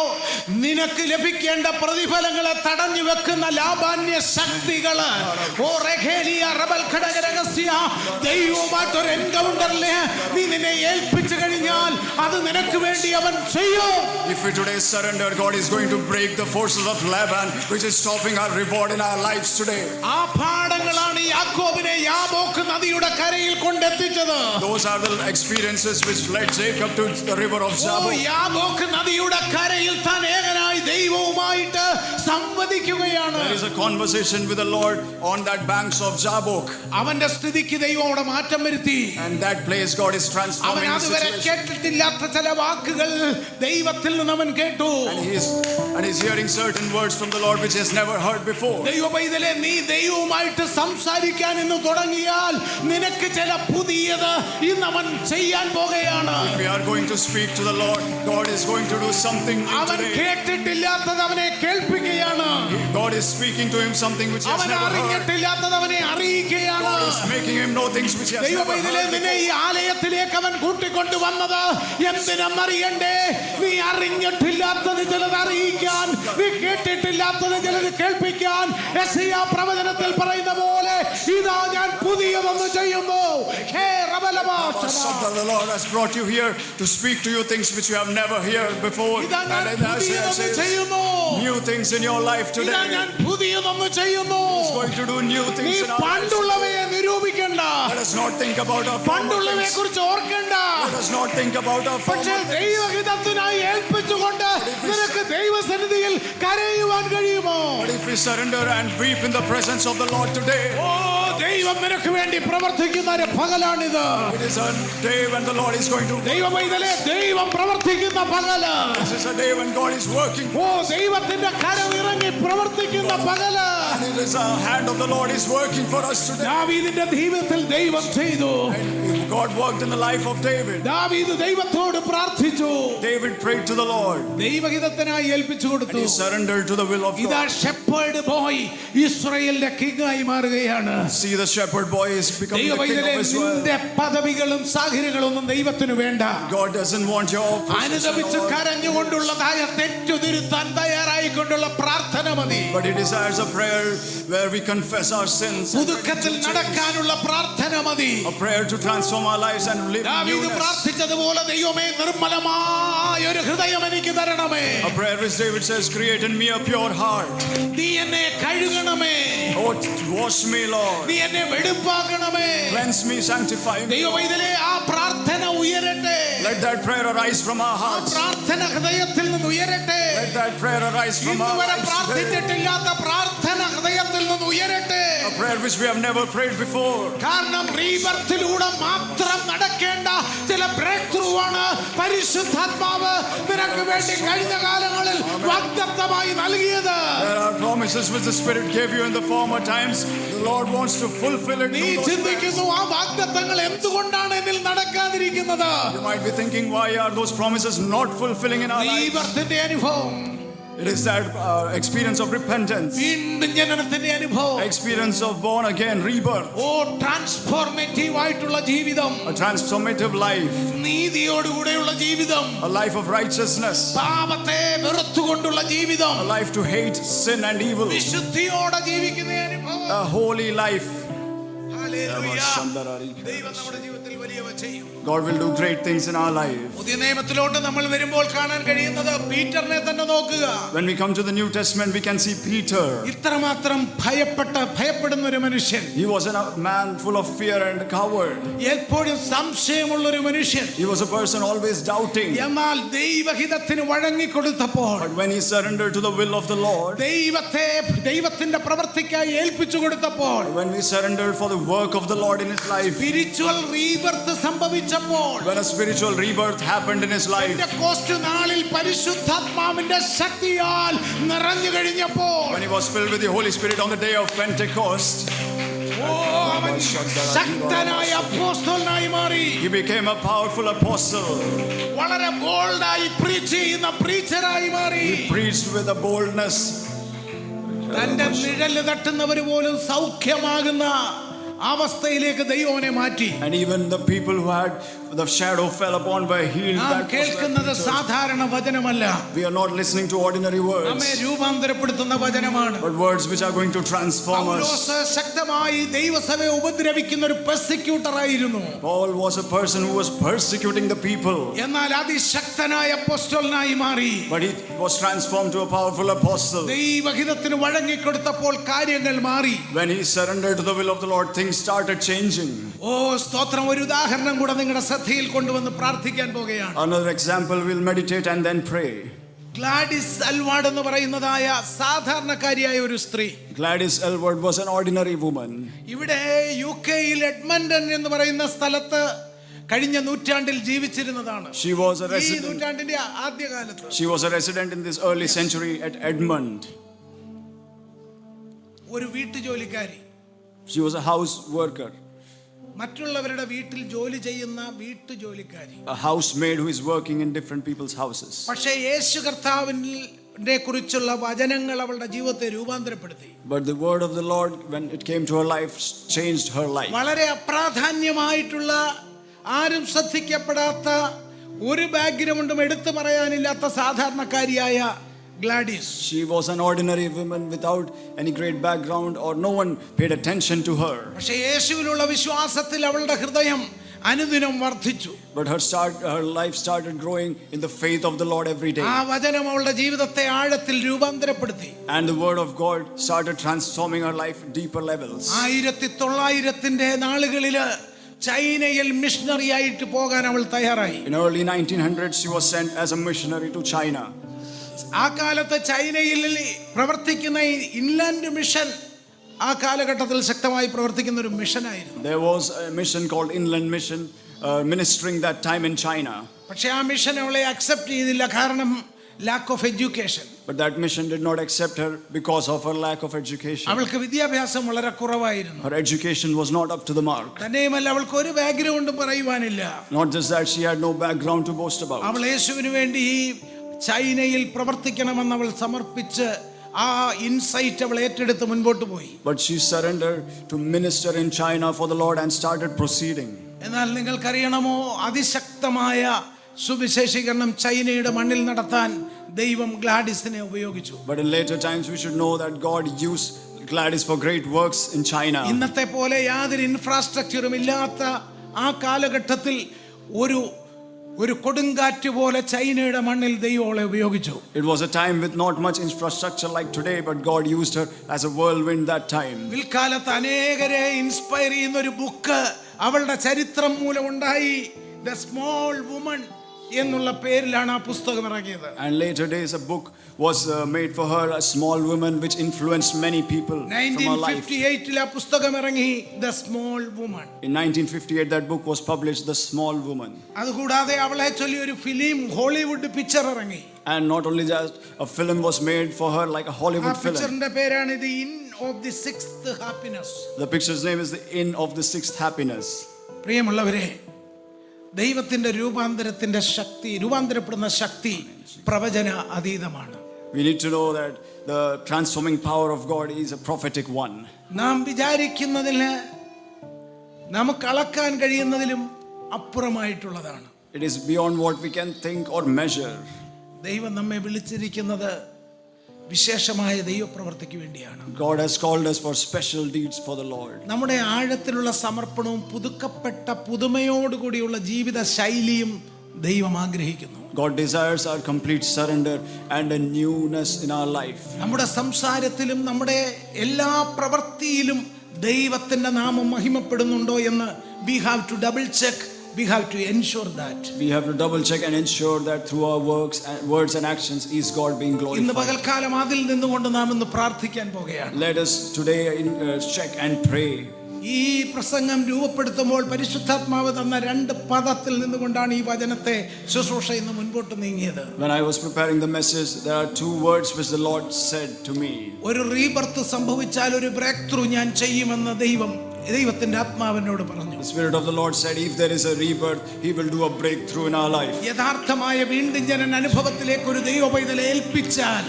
നിനക്ക് ലഭിക്കേണ്ട പ്രതിഫലങ്ങളെ തടഞ്ഞു വെക്കുന്ന ലാബാന്യ ശക്തികള് ദൈവമായിട്ടൊരു എൻകൗണ്ടറില് നീ നിന്നെ ഏൽപ്പിച്ചു കഴിഞ്ഞാൽ അത് നിനക്ക് വേണ്ടി അവൻ ചെയ്യും. If we today surrender, God is going to break the forces of Laban, which is stopping our reward in our lives today. ആ പാഠങ്ങളാണ് യാക്കോബിനെ യാബോക്ക് നദിയുടെ കരയിൽ കൊണ്ടെത്തിച്ചത്. Those are the experiences which led Jacob to the river of Jabbok. യാബോക്ക് നദിയുടെ കരയിൽ താൻ ഏകനായി ദൈവവുമായിട്ട് സംവദിക്കുകയാണ്. There is a conversation with the Lord on that banks of Jabbok. അവന്റെ സ്ഥിതിക്ക് ദൈവം അവിടെ മാറ്റം വരുത്തി. And that place God is transforming അവൻ the അതുവരെ situation. കേട്ടിട്ടില്ലാത്ത ചില വാക്കുകൾ ദൈവത്തിൽ നിന്ന് അവൻ കേട്ടു. And he's hearing certain words from the Lord which he has never heard before. ദൈവപൈതലേ, നീ ദൈവവുമായിട്ട് സംസാരിക്കാൻ ഇന്ന് തുടങ്ങിയാൽ നിനക്ക് ചില പുതിയത് ഇന്ന് അവൻ ചെയ്യാൻ പോകുകയാണ്. If we are going to speak to the Lord, God is going to do something new അവൻ today. കേട്ടിട്ടില്ലാത്തത് അവനെ കേൾപ്പിക്കുകയാണ്. God is speaking to him something which he has അവൻ never heard. അറിഞ്ഞിട്ടില്ലാത്തത് അവനെ അറിയിക്കുകയാണ്. God is making him know things which he has never ദൈവപൈതലേ, heard നിന്നെ ഈ before. ആലയത്തിലേക്ക് അവൻ കൂട്ടിക്കൊണ്ടുവന്നത് എന്തിനെന്നറിയണ്ടേ? നീ അറിഞ്ഞിട്ടില്ലാത്തത് ചിലത് അറിയിക്കാൻ, നീ കേട്ടിട്ടില്ലാത്തത് ചിലത് കേൾപ്പിക്കാൻ. യെശയ്യാ പ്രവചനത്തിൽ പറയുന്ന പോലെ ഇതാ ഞാൻ പുതിയതൊന്ന് ചെയ്യുന്നു. ഹേ The Lord has brought you here to speak to you things which you have never heard before. ഇതാ ഞാൻ And as he പുതിയതൊന്ന് says, ചെയ്യുന്നു. new things in your life ഇതാ today. ഞാൻ പുതിയതൊന്ന് ചെയ്യുന്നു. He's going to do new നീ things in our lives. പണ്ടുള്ളവയെ നിരൂപിക്കണ്ട. Let us not think about our former പണ്ടുള്ളവയെ things. കുറിച്ച് ഓർക്കണ്ട. Let us not think about our പക്ഷേ former things. ദൈവഹിതത്തിനായി ഏൽപ്പിച്ചുകൊണ്ട് നിനക്ക് ദൈവസന്നിധിയിൽ കരയുവാൻ കഴിയുമോ? But if we surrender and weep in the presence of the Lord today, ഓ, ദൈവം നിനക്ക് വേണ്ടി പ്രവർത്തിക്കുന്ന ഒരു പകലാണിത്. it is a day when the Lord is going to. ദൈവമൈതലേ, ദൈവം പ്രവർത്തിക്കുന്ന പകല്. This is a day when God is working. ഓ, ദൈവത്തിന്റെ കരം ഇറങ്ങി പ്രവർത്തിക്കുന്ന പകല്. And it is a hand of the Lord is working for us today. ദാവീദിന്റെ ജീവിതത്തിൽ ദൈവം ചെയ്തു. And God worked in the life of David. ദാവീദ് ദൈവത്തോട് പ്രാർത്ഥിച്ചു. David prayed to the Lord. ദൈവഹിതത്തിനായി ഏൽപ്പിച്ചു And കൊടുത്തു. he surrendered to the will of ഇതാ God. ഷെപ്പേർഡ് ബോയ് ഇസ്രായേലിന്റെ കിങ്ങായി മാറുകയാണ്. See, the shepherd boy is becoming the king ദൈവമൈതലേ, of Israel. നിന്റെ പദവികളും സാഹചര്യങ്ങളൊന്നും ദൈവത്തിന് വേണ്ട. God doesn't want your position, അനുദപിച്ച് Lord, കരഞ്ഞുകൊണ്ടുള്ളതായ തെറ്റുതിരുത്താൻ തയ്യാറായിക്കൊണ്ടുള്ള പ്രാർത്ഥന മതി. but he desires a prayer where we confess our sins. പുതുക്കത്തിൽ നടക്കാനുള്ള പ്രാർത്ഥന മതി. A prayer to transform our lives and live in ദാവീദ് newness. പ്രാർത്ഥിച്ചതുപോലെ ദൈവമേ, നിർമ്മലമായ ഒരു ഹൃദയം എനിക്ക് തരണമേ. A prayer which David says, create in me a pure heart. നീ എന്നെ കഴുകണമേ. Oh, wash me, Lord. നീ എന്നെ വെടുപ്പാക്കണമേ. Cleanse me, sanctify me. ദൈവമൈതലേ, ആ പ്രാർത്ഥന ഉയരട്ടെ. Let that prayer arise from our ആ hearts. പ്രാർത്ഥന ഹൃദയത്തിൽ നിന്ന് ഉയരട്ടെ. Let that prayer arise from our ഇന്നുവരെ lives today. പ്രാർത്ഥിച്ചിട്ടില്ലാത്ത പ്രാർത്ഥന ഹൃദയത്തിൽ നിന്ന് ഉയരട്ടെ. A prayer which we have never prayed before. കാരണം റീബർത്തിലൂടെ മാത്രം നടക്കേണ്ട ചില ബ്രേക്ക് ത്രൂ ആണ് പരിശുദ്ധാത്മാവ് നിനക്ക് വേണ്ടി കഴിഞ്ഞ കാലങ്ങളിൽ വാഗ്ദത്തമായി നൽകിയത്. There are promises which the Spirit gave you in the former times. The Lord wants to fulfill it. നീ through those ചിന്തിക്കുന്നു, ആ വാഗ്ദത്തങ്ങൾ എന്തുകൊണ്ടാണ് എന്നിൽ നടക്കാതിരിക്കുന്നത്? prayers. You might be thinking, why are those promises not fulfilling in our lives? റീബർത്തിന്റെ അനുഭവം, It is that experience of repentance, വീണ്ടും ജനനത്തിന്റെ അനുഭവം, experience of born again, rebirth, or transformative ആയിട്ടുള്ള ജീവിതം, a transformative life, നീതിയോടുകൂടെയുള്ള ജീവിതം, a life of righteousness, പാപത്തെ വെറുത്തുകൊണ്ടുള്ള ജീവിതം, a life to hate sin and evil, വിശുദ്ധിയോടെ ജീവിക്കുന്ന അനുഭവം. a holy life. ഹല്ലേലൂയ. ദൈവം നമ്മുടെ ജീവിതത്തിൽ വലിയവ ചെയ്യും. God will do great things in our life. പുതിയ നിയമത്തിലോട്ട് നമ്മൾ വരുമ്പോൾ കാണാൻ കഴിയുന്നത് പീറ്ററിനെ തന്നെ നോക്കുക. When we come to the New Testament, we can see Peter. ഇത്രമാത്രം ഭയപ്പെടുന്ന ഒരു മനുഷ്യൻ, He was a man full of fear and coward. എപ്പോഴും സംശയമുള്ള ഒരു മനുഷ്യൻ. He was a person always doubting. എന്നാൽ ദൈവഹിതത്തിന് വഴങ്ങിക്കൊടുത്തപ്പോൾ, But when he surrendered to the will of the Lord, ദൈവത്തിന്റെ പ്രവൃത്തിക്കായി ഏൽപ്പിച്ചു കൊടുത്തപ്പോൾ, when we surrendered for the work of the Lord in his life, spiritual rebirth സംഭവിച്ചപ്പോൾ, when a spiritual rebirth happened in his life, Pentecost നാളിൽ പരിശുദ്ധാത്മാവിന്റെ ശക്തിയാൽ നിറഞ്ഞു കഴിഞ്ഞപ്പോൾ, when he was filled with the Holy Spirit on the day of Pentecost, ഓ അവൻ ശക്തനായ അപ്പോസ്തലനായി മാറി. He became a powerful apostle. വളരെ ബോൾഡായി പ്രീച്ച് ചെയ്യുന്ന പ്രീച്ചറായി മാറി. He preached with a boldness. തന്റെ നിഴല് തട്ടുന്നവർ പോലും സൗഖ്യമാകുന്ന അവസ്ഥയിലേക്ക് ദൈവനെ മാറ്റി. And even the people who had the shadow fell upon were healed. നാം കേൾക്കുന്നത് സാധാരണ വചനമല്ല. We are not listening to ordinary words, നമ്മെ രൂപാന്തരപ്പെടുത്തുന്ന വചനമാണ്. but words which are going to transform us. പൗലോസ് ശക്തമായി ദൈവസഭയെ ഉപദ്രവിക്കുന്ന ഒരു പെർസിക്യൂട്ടർ ആയിരുന്നു. Paul was a person who was persecuting the people, എന്നാൽ അതിശക്തനായ അപ്പോസ്തലനായി മാറി. but he was transformed to a powerful apostle. ദൈവഹിതത്തിന് വഴങ്ങിക്കൊടുത്തപ്പോൾ കാര്യങ്ങൾ മാറി. When he surrendered to the will of the Lord, things started changing. ഓ സ്തോത്രം. ഒരു ഉദാഹരണം കൂടെ നിങ്ങളുടെ ശ്രദ്ധയിൽ കൊണ്ടുവന്ന് പ്രാർത്ഥിക്കാൻ പോകുകയാണ്. Another example, we'll meditate and then pray. Gladys Aylward എന്ന് പറയുന്നതായ സാധാരണക്കാരിയായ ഒരു സ്ത്രീ. Gladys Aylward was an ordinary woman. ഇവിടെ യുകെയിൽ എഡ്മണ്ടൺ എന്ന് പറയുന്ന സ്ഥലത്ത് കഴിഞ്ഞ നൂറ്റാണ്ടിൽ ജീവിച്ചിരുന്നതാണ്. She was a ഈ resident. നൂറ്റാണ്ടിന്റെ ആദ്യകാലത്ത് She was a resident in this early century at Edmund. ഒരു വീട്ടുജോലിക്കാരി. She was a house worker, മറ്റുള്ളവരുടെ വീട്ടിൽ ജോലി ചെയ്യുന്ന വീട്ടുജോലിക്കാരി. a housemaid who is working in different people's houses. പക്ഷേ യേശു കർത്താവിനെ കുറിച്ചുള്ള വചനങ്ങൾ അവളുടെ ജീവിതത്തെ രൂപാന്തരപ്പെടുത്തി. But the word of the Lord, when it came to her life, changed her life. വളരെ അപ്രാധാന്യമായിട്ടുള്ള, ആരും ശ്രദ്ധിക്കപ്പെടാത്ത, ഒരു ബാക്ക്ഗ്രൗണ്ടും എടുത്തു പറയാനില്ലാത്ത സാധാരണക്കാരിയായ Gladys. She was an ordinary woman without any great background, or no one paid attention to her. പക്ഷേ യേശുവിലുള്ള വിശ്വാസത്തിൽ അവളുടെ ഹൃദയം അനുദിനം വർദ്ധിച്ചു. But her life started growing in the faith of the Lord every day. ആ വചനം അവളുടെ ജീവിതത്തെ ആഴത്തിൽ രൂപാന്തരപ്പെടുത്തി. And the word of God started transforming her life deeper levels. 1900 നാളുകളില് ചൈനയിൽ മിഷണറി ആയിട്ട് പോകാൻ അവൾ തയ്യാറായി. In early 1900s, she was sent as a missionary to China. ആ കാലത്ത് ചൈനയിൽ പ്രവർത്തിക്കുന്ന ഇൻലാൻഡ് മിഷൻ ആ കാലഘട്ടത്തിൽ ശക്തമായി പ്രവർത്തിക്കുന്ന ഒരു മിഷനായിരുന്നു. There was a mission called Inland Mission ministering that time in China. പക്ഷേ ആ മിഷൻ അവളെ അക്സെപ്റ്റ് ചെയ്തില്ല. കാരണം lack of education. But that mission did not accept her because of her lack of education. അവൾക്ക് വിദ്യാഭ്യാസം വളരെ കുറവായിരുന്നു. Her education was not up to the mark. തന്നെയുമല്ല അവൾക്ക് ഒരു ബാക്ക്ഗ്രൗണ്ടും പറയുവാനില്ല. Not just that, she had no background to boast about. അവൾ യേശുവിന് വേണ്ടി ചൈനയിൽ പ്രവർത്തിക്കണമെന്ന് അവൾ സമർപ്പിച്ച് ആ ഇൻസൈറ്റ് അവൾ ഏറ്റെടുത്ത് മുൻപോട്ട് പോയി. But she surrendered to minister in China for the Lord and started proceeding. എന്നാൽ നിങ്ങൾക്കറിയണമോ, അതിശക്തമായ സുവിശേഷീകരണം ചൈനയുടെ മണ്ണിൽ നടത്താൻ ദൈവം ഗ്ലാഡിസിനെ ഉപയോഗിച്ചു. But in later times we should know that God used Gladys for great works in China. ഇന്നത്തെ പോലെ യാതൊരു ഇൻഫ്രാസ്ട്രക്ചറും ഇല്ലാത്ത ആ കാലഘട്ടത്തിൽ ഒരു കൊടുങ്കാറ്റ് പോലെ ചൈനയുടെ മണ്ണിൽ ദൈവം അവളെ ഉപയോഗിച്ചു. It was a time with not much infrastructure like today, but God used her as a whirlwind that time. പിൽക്കാലത്ത് അനേകരെ ഇൻസ്പയർ ചെയ്യുന്ന ഒരു ബുക്ക് അവളുടെ ചരിത്രം മൂലം ഉണ്ടായി. ദ സ്മോൾ വുമൺ എന്നുള്ള പേരിലാണ് ആ പുസ്തകം ഇറങ്ങിയത്. And later days a book was made for her, a small woman, which influenced many people from her life. 1958 ആ പുസ്തകം ഇറങ്ങി, the small woman. In 1958 that book was published, The Small Woman. അതുകൂടാതെ അവളെ ചൊല്ലി ഒരു ഫിലിം, ഹോളിവുഡ് പിക്ചർ ഇറങ്ങി. And not only that, a film was made for her, like a ആ Hollywood film. പിക്ചറിന്റെ പേരാണ് the in of the sixth happiness. The picture's name is The Inn of the Sixth Happiness. പ്രിയമുള്ളവരെ, ദൈവത്തിന്റെ രൂപാന്തരപ്പെടുന്ന ശക്തി പ്രവചന അതീതമാണ്. We need to know that the transforming power of God is a prophetic one. നാം വിചാരിക്കുന്നതിന്, നമുക്ക് അളക്കാൻ കഴിയുന്നതിലും അപ്പുറമായിട്ടുള്ളതാണ്. It is beyond what we can think or measure. ദൈവം നമ്മെ വിളിച്ചിരിക്കുന്നത് വിശേഷമായ ദൈവപ്രവൃത്തിക്ക് വേണ്ടിയാണ്. God has called us for special deeds for the Lord. നമ്മുടെ ആഴത്തിലുള്ള സമർപ്പണവും പുതുക്കപ്പെട്ട പുതുമയോടുകൂടിയുള്ള ജീവിത ശൈലിയും ദൈവം ആഗ്രഹിക്കുന്നു. God desires our complete surrender and a newness in our life. നമ്മുടെ സംസാരത്തിലും നമ്മുടെ എല്ലാ പ്രവൃത്തിയിലും ദൈവത്തിന്റെ നാമം മഹിമപ്പെടുന്നുണ്ടോ എന്ന് we have to double check. We have to ensure that. We have to double check and ensure that through our words and actions is God being glorified. ഇന്ന് പകൽക്കാലം അതിൽ നിന്നുകൊണ്ട് നാം ഇന്ന് പ്രാർത്ഥിക്കാൻ പോകുകയാണ്. Let us today check and pray. ഈ പ്രസംഗം രൂപപ്പെടുത്തുമ്പോൾ പരിശുദ്ധാത്മാവ് തന്ന 2 പദത്തിൽ നിന്നുകൊണ്ടാണ് ഈ വചനത്തെ ശുശ്രൂഷ ഇന്ന് മുൻപോട്ട് നീങ്ങിയത്. When I was preparing the message, there are 2 words which the Lord said to me. ഒരു റീബർത്ത് സംഭവിച്ചാൽ ഒരു ബ്രേക്ക് ത്രൂ ഞാൻ ചെയ്യുമെന്ന് ദൈവം ദൈവത്തിന്റെ ആത്മാവിനോട് പറഞ്ഞു. The Spirit of the Lord said, if there is a rebirth, He will do a breakthrough in our life. യഥാർത്ഥമായ വീണ്ടും ജനന അനുഭവത്തിലേക്ക് ഒരു ദൈവ പൈതലെ ഏൽപ്പിച്ചാൽ,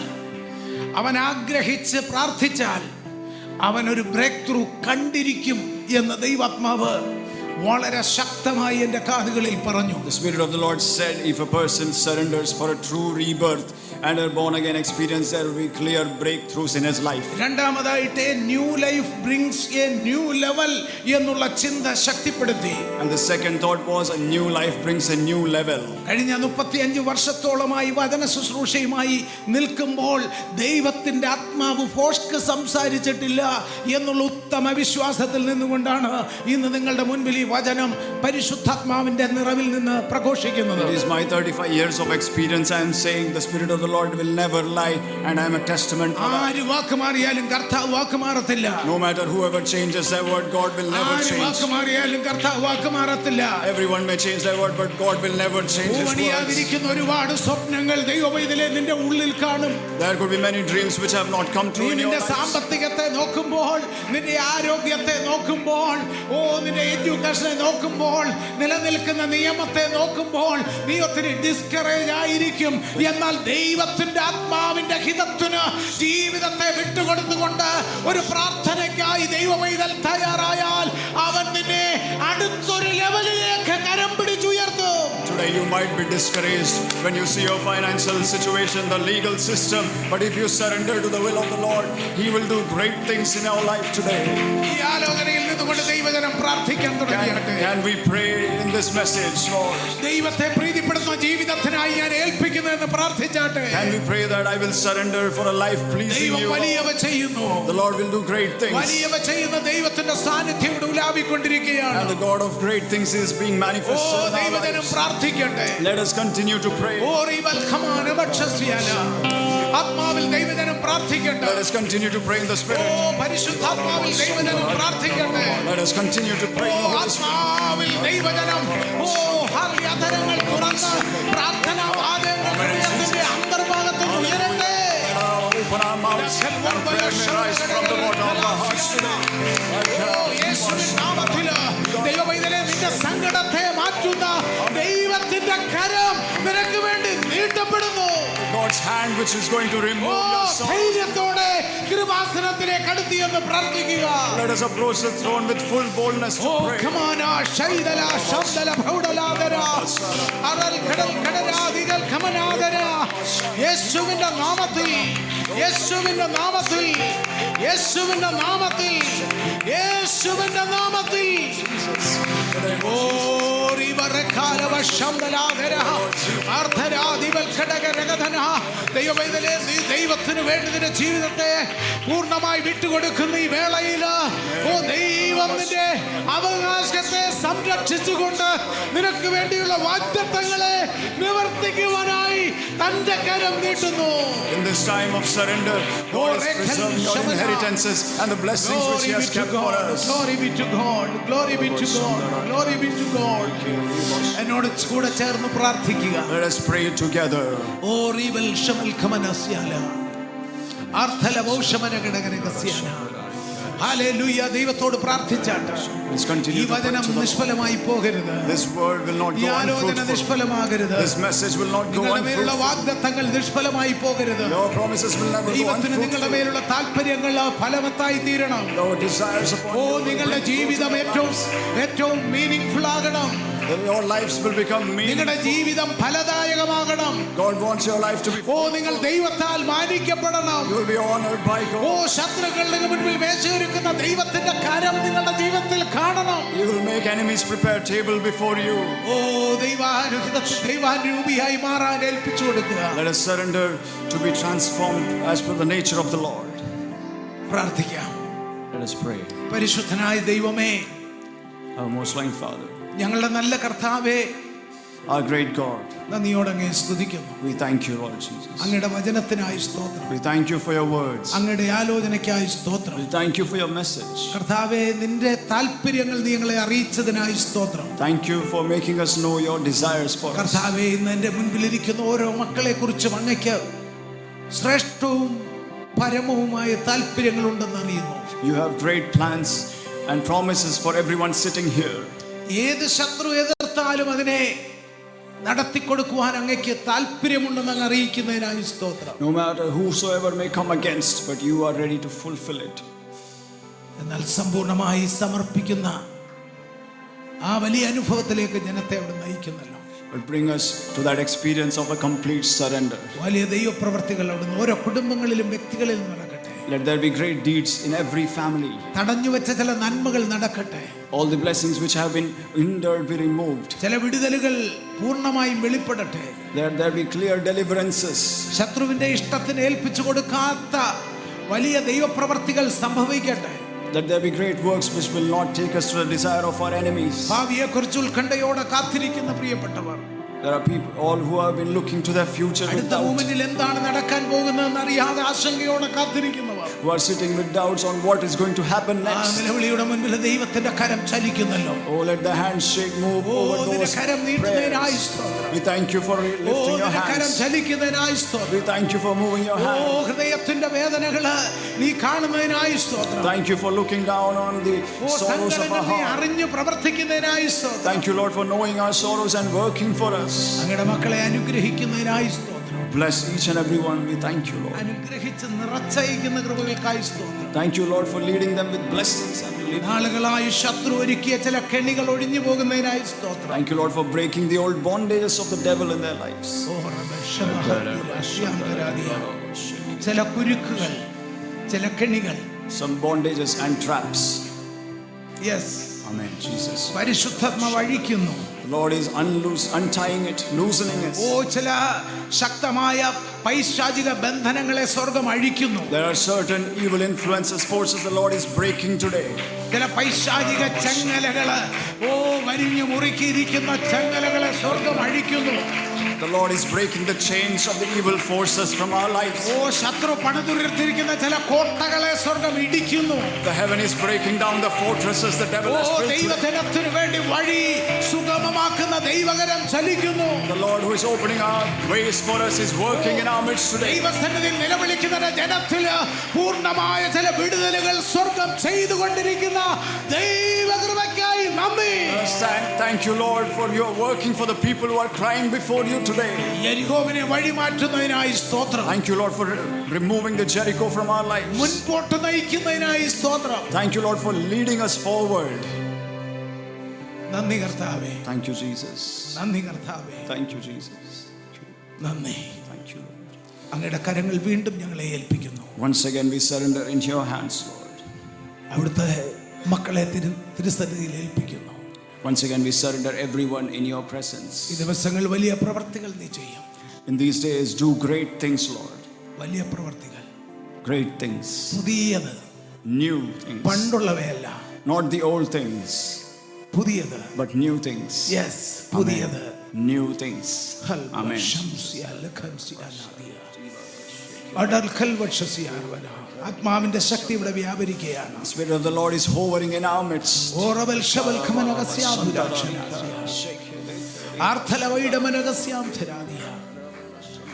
അവൻ ആഗ്രഹിച്ച് പ്രാർത്ഥിച്ചാൽ അവൻ ഒരു ബ്രേക്ക് ത്രൂ കണ്ടിരിക്കും എന്ന് ദൈവാത്മാവ് വളരെ ശക്തമായി എൻ്റെ കാതുകളിൽ പറഞ്ഞു. The Spirit of the Lord said, if a person surrenders for a true rebirth and a born again experience, there will be clear breakthroughs in his life. രണ്ടാമതായിട്ട് new life brings A new level എന്നുള്ള ചിന്ത ശക്തിപ്പെടുത്തി. And the second thought was, a new life brings a new level. കഴിഞ്ഞ 35 വർഷത്തോളമായി വചന ശുശ്രൂഷയുമായി നിൽക്കുമ്പോൾ ദൈവത്തിന്റെ ആത്മാവ് ഫോഷ്ക്ക് സംസാരിച്ചിട്ടില്ല എന്നുള്ള ഉത്തമ വിശ്വാസത്തിൽ നിന്നുകൊണ്ടാണ് ഇന്ന് നിങ്ങളുടെ മുൻപിൽ ഈ വചനം പരിശുദ്ധാത്മാവിന്റെ നിറവിൽ നിന്ന് പ്രഘോഷിക്കുന്നത്. It is my 35 years of experience. I am saying the Spirit of the Lord will never lie, and I am a testament for that. ആര് വാക്ക് മാറിയാലും കർത്താവ് വാക്ക് മാറത്തില്ല. No matter whoever changes their word, God will never ആര് change. വാക്ക് മാറിയാലും കർത്താവ് വാക്ക് മാറത്തില്ല. Everyone may change their word, but God will never change His പൂവണിയാതിരിക്കുന്ന ഒരുപാട് സ്വപ്നങ്ങൾ ദൈവപൈതലേ നിന്റെ ഉള്ളിൽ കാണും. There could be many dreams which have not come true in your നിന്റെ life. സാമ്പത്തികത്തെ നോക്കുമ്പോൾ, നിന്റെ ആരോഗ്യത്തെ നോക്കുമ്പോൾ, നിന്റെ എഡ്യൂക്കേഷനെ നോക്കുമ്പോൾ, നിലനിൽക്കുന്ന നിയമത്തെ നോക്കുമ്പോൾ നീ ഒത്തിരി ഡിസ്കറേജ് ആയിരിക്കും. എന്നാൽ ദൈവത്തിന്റെ ആത്മാവിന്റെ ഹിതത്തിന് ജീവിതത്തെ വിട്ടുകൊടുത്തുകൊണ്ട് ഒരു പ്രാർത്ഥനയ്ക്കായി ദൈവപൈതൽ തയ്യാറായാൽ അവൻ നിന്നെ അടുത്തൊരു ലെവലിലേക്ക് കരം പിടിച്ചുയർത്തും. Today you might be discouraged when you see your financial situation, the legal system, but if you surrender to the will of the Lord, He will do great things in your life today. ഈ ആലോചനയിൽ നിന്നുകൊണ്ട് ദൈവജനം പ്രാർത്ഥിക്കാൻ തുടങ്ങിയാട്ടെ. Can we pray in this message, Lord? ദൈവത്തെ പ്രീതിപ്പെടുത്തുന്ന ജീവിതത്തിനായി ഞാൻ ഏൽപ്പിക്കുന്നുവെന്ന് പ്രാർത്ഥിച്ചാട്ടെ. Can we pray that I will surrender for a life pleasing ദൈവം you? വലിയവ ചെയ്യുന്നു. The Lord will do great things. വലിയവ ചെയ്യുന്ന ദൈവത്തിന്റെ സാന്നിധ്യം ഇവിടെ ഉലാവിക്കൊണ്ടിരിക്കുകയാണ്. And the God of great things is being manifested in our ദൈവജനം lives. പ്രാർത്ഥിക്കട്ടെ. Let us continue to pray. ആത്മാവിൽ ദൈവജനം പ്രാർത്ഥിക്കട്ടെ. Let us continue to pray in the Spirit. പരിശുദ്ധാത്മാവിൽ ദൈവജനം പ്രാർത്ഥിക്കട്ടെ. Let us continue to pray in the Holy Spirit. ആത്മാവിൽ ദൈവജനം ഹൃദയങ്ങൾ തുറന്ന് പ്രാർത്ഥനാ വാചകങ്ങൾ ഹൃദയത്തിന്റെ അന്തർഭാഗത്ത് ഉയരട്ടെ. Open our mouths and prayer may rise from the bottom of our hearts today. യേശുവിൻ നാമത്തിൽ ദൈവപൈതലേ, നിന്റെ സങ്കടത്തെ മാറ്റുന്ന ദൈവത്തിന്റെ കരം നിനക്ക് വേണ്ടി നീട്ടപ്പെടുന്നു. God's hand which is going to remove your sorrow. ധൈര്യത്തോടെ കൃപാസനത്തിലേക്ക് അടുത്തിയെന്ന് പ്രാർത്ഥിക്കുക. Let us approach the throne with full boldness to pray. യേശുവിന്റെ നാമത്തിൽ, യേശുവിന്റെ നാമത്തിൽ, യേശുവിന്റെ നാമത്തിൽ, യേശുവിന്റെ നാമത്തിൽ. ദൈവപൈതലേ, നീ ദൈവത്തിന് വേണ്ടി നിന്റെ ജീവിതത്തെ പൂർണ്ണമായി വിട്ടുകൊടുക്കുന്ന ഈ വേളയിൽ ദൈവം നിന്റെ അവകാശത്തെ സംരക്ഷിച്ചുകൊണ്ട് നിനക്ക് വേണ്ടിയുള്ള വാഗ്ദത്തങ്ങളെ നിവർത്തിക്കുവാനായി തന്റെ കരം നീട്ടുന്നു. In this time of surrender, God is preserving your inheritances and the blessings which He has kept for us. Glory be to God. Glory be to God. Glory be to God. എന്നോട് കൂടെ ചേർന്ന് പ്രാർത്ഥിക്കുക. Let us pray together. ഓ revel Shamal ഖമനസ്യാല അർത്ഥല വൗഷമന ഗടഗരഗസ്യാല. Hallelujah. ദൈവത്തോട് പ്രാർത്ഥിച്ചാട്ടെ. Let's continue ഈ to pray വചനം to the Lord. നിഷ്ഫലമായി പോകരുത്. This word will not ഈ go ആലോചന unfruitful. നിഷ്ഫലമാകരുത്. This message will not go നിങ്ങളുടെ മേലുള്ള unfruitful. വാഗ്ദത്തങ്ങൾ നിഷ്ഫലമായി പോകരുത്. Your promises will never go ദൈവത്തിന് നിങ്ങളുടെ unfruitful. മേലുള്ള താല്പര്യങ്ങൾ ഫലവത്തായി തീരണം. Your desires upon you will നിങ്ങളുടെ bring ജീവിതം ഏറ്റവും മീനിങ്ഫുൾ ആകണം. that your lives will become നിങ്ങളുടെ meaningful. ജീവിതം ഫലദായകമാകണം. God wants your life to be നിങ്ങൾ ദൈവത്താൽ മാനിക്കപ്പെടണം. You will be honored by God. ശത്രുക്കളുടെ മുൻപിൽ മേശയൊരുക്കുന്ന ദൈവത്തിന്റെ കരം നിങ്ങളുടെ ജീവിതത്തിൽ കാണണം. You will make enemies prepare table before you. ദൈവാനുരൂപിയായി മാറാൻ ഏൽപ്പിച്ചു കൊടുക്കുക. Let us surrender to be transformed as per the nature of the Lord. പ്രാർത്ഥിക്കാം. Let us pray. പരിശുദ്ധനായ ദൈവമേ, Our most loving Father, ഞങ്ങളുടെ നല്ല കർത്താവേ, our great God, നന്ദിയോടെ അങ്ങേ സ്തുതിക്കുന്നു. we thank you, Lord Jesus. അങ്ങയുടെ വചനത്തിനായി സ്തോത്രം. We thank you for your words. അങ്ങയുടെ ആലോചനയ്ക്കായി സ്തോത്രം. We thank you for your message. കർത്താവേ, നിന്റെ താല്പര്യങ്ങൾ നീ ഞങ്ങളെ അറിയിച്ചതിനായി സ്തോത്രം. Thank you for making us know your desires for us. കർത്താവേ, ഇന്ന് എൻ്റെ മുൻപിലിരിക്കുന്ന ഓരോ മക്കളെ കുറിച്ചും അങ്ങയ്ക്ക് ശ്രേഷ്ഠവും പരമവുമായ താല്പര്യങ്ങളുണ്ടെന്ന് അറിയുന്നു. You have great plans and promises for everyone sitting here. ഏത് ശത്രു എതിർത്താലും അതിനെ നടത്തിക്കൊടുക്കുവാൻ അങ്ങയ്ക്ക് താല്പര്യമുണ്ടെന്ന് അങ്ങ് അറിയിക്കുന്നതിനായി സ്തോത്രം. No matter whosoever may come against, but you are ready to fulfill it. എന്നാൽ സമ്പൂർണമായി സമർപ്പിക്കുന്ന ആ വലിയ അനുഭവത്തിലേക്ക് ജനത്തെ അവിടെ നയിക്കുന്നല്ലോ. But bring us to that experience of a complete surrender. വലിയ ദൈവപ്രവർത്തികൾ അവിടുന്ന് ഓരോ കുടുംബങ്ങളിലും വ്യക്തികളിലും നടക്കട്ടെ. Let there be great deeds in every family. തടഞ്ഞു വെച്ച ചില നന്മകൾ നടക്കട്ടെ. All the blessings which have been hindered be removed. ചില വിടുതലുകൾ പൂർണ്ണമായും വെളിപ്പെടട്ടെ. Let there be clear deliverances. ശത്രുവിന്റെ ഇഷ്ടത്തിന് ഏൽപ്പിച്ചു കൊടുക്കാത്ത വലിയ ദൈവപ്രവർത്തികൾ സംഭവിക്കട്ടെ. Let there be great works which will not take us to the desire of our enemies. ഭാവിയെക്കുറിച്ച് ഉത്കണ്ഠയോടെ കാത്തിരിക്കുന്ന പ്രിയപ്പെട്ടവർ, There are people all who have been looking to their future with അടുത്ത doubt, മൂമെന്റിൽ എന്താണ് നടക്കാൻ പോകുന്നതെന്ന് അറിയാതെ ആശങ്കയോടെ കാത്തിരിക്കുന്നവർ, who are sitting with doubts on what is going to happen ആ next. നിലവിളിയുടെ മുൻപിൽ ദൈവത്തിന്റെ കരം ചലിക്കുന്നല്ലോ. Oh, let the handshake move over നിന്റെ those കരം നീട്ടുന്നതിനായി prayers. സ്തോത്രം. We thank you for lifting your നിന്റെ കരം hands. ചലിക്കുന്നതിനായി സ്തോത്രം. We thank you for moving your hands. ഹൃദയത്തിന്റെ വേദനകള് നീ കാണുന്നതിനായി സ്തോത്രം. Thank you for looking down on the sorrows of our സങ്കടങ്ങൾ നീ heart. അറിഞ്ഞു പ്രവർത്തിക്കുന്നതിനായി സ്തോത്രം. Thank you, Lord, for knowing our sorrows and working for us. അങ്ങയുടെ മക്കളെ അനുഗ്രഹിക്കുന്നതിനായി സ്തോത്രം. Bless each and every one. We thank you, Lord. അനുഗ്രഹിച്ച് നിറച്ചയക്കുന്ന കൃപകൾക്കായി സ്തോത്രം. Thank you, Lord, for leading them with blessings and leading. നാളുകളായി ശത്രു ഒരുക്കിയ ചില കെണികൾ ഒഴിഞ്ഞു പോകുന്നതിനായി സ്തോത്രം. Thank you, Lord, for breaking the old bondages of the devil in their lives. ചില കുരുക്കുകൾ, ചില കെണികൾ, Some bondages and traps. Yes, Amen, Jesus. പരിശുദ്ധാത്മാവ് അഴിക്കുന്നു. The Lord is untying it, loosening it. ചില ശക്തമായ പൈശാചിക ബന്ധനങ്ങളെ സ്വർഗം അഴിക്കുന്നു. There are certain evil influences, forces the Lord is breaking today. ചില പൈശാചിക ചങ്ങലകള് വരിഞ്ഞു മുറുക്കിയിരിക്കുന്ന ചങ്ങലകളെ സ്വർഗം അഴിക്കുന്നു. The Lord is breaking the chains of the evil forces from our lives. ശത്രു പണിതുയർത്തിയിരിക്കുന്ന ചില കോട്ടകളെ സ്വർഗം ഇടിക്കുന്നു. The heaven is breaking down the fortresses the devil has built. ദൈവജനത്തിനു വേണ്ടി വഴി സുഗമമാക്കുന്ന ദൈവകരം ചലിക്കുന്നു. The Lord who is opening our ways for us is working in our midst today. ദൈവസന്നിധിയിൽ നിലവിളിക്കുന്ന ജനത്തില് പൂർണ്ണമായ ചില വിടുതലുകൾ സ്വർഗം ചെയ്തുകൊണ്ടിരിക്കുന്ന ദൈവകൃപയ്ക്കായി നന്ദി. Thank you, Lord, for you are working for the people who are crying before you today. യെരിഹോവിനെ വഴിമാറ്റുന്നതിനായി സ്തോത്രം. Thank you, Lord, for removing the Jericho from our lives. മുൻപോട്ട് നയിക്കുന്നതിനായി സ്തോത്രം. Thank you, Lord, for leading us forward. നന്ദി കർത്താവേ. Thank you, Jesus. നന്ദി കർത്താവേ. Thank you, Jesus. നന്ദി. Thank you, Lord. അങ്ങയുടെ കരങ്ങൾ വീണ്ടും ഞങ്ങളെ ഏൽപ്പിക്കുന്നു. Once again we surrender into your hands, Lord. അവിടുത്തെ മക്കളെ തിരുസന്നിധിയിൽ ഏൽപ്പിക്കുന്നു. Once again we surrender everyone in your presence. ഈ ദിവസങ്ങൾ വലിയ പ്രവർത്തികൾ നീ ചെയ്യും. In these days do great things, Lord. വലിയ പ്രവർത്തികൾ, Great things. പുതിയത്, New things. പണ്ടുള്ളവയല്ല. Not the old things, പുതിയത്. but new things. യെസ്, പുതിയത്. New things. Amen. ആത്മാവിന്റെ ശക്തി ഇവിടെ വ്യാപരിക്കുകയാണ്. The Spirit of the Lord is hovering in our midst.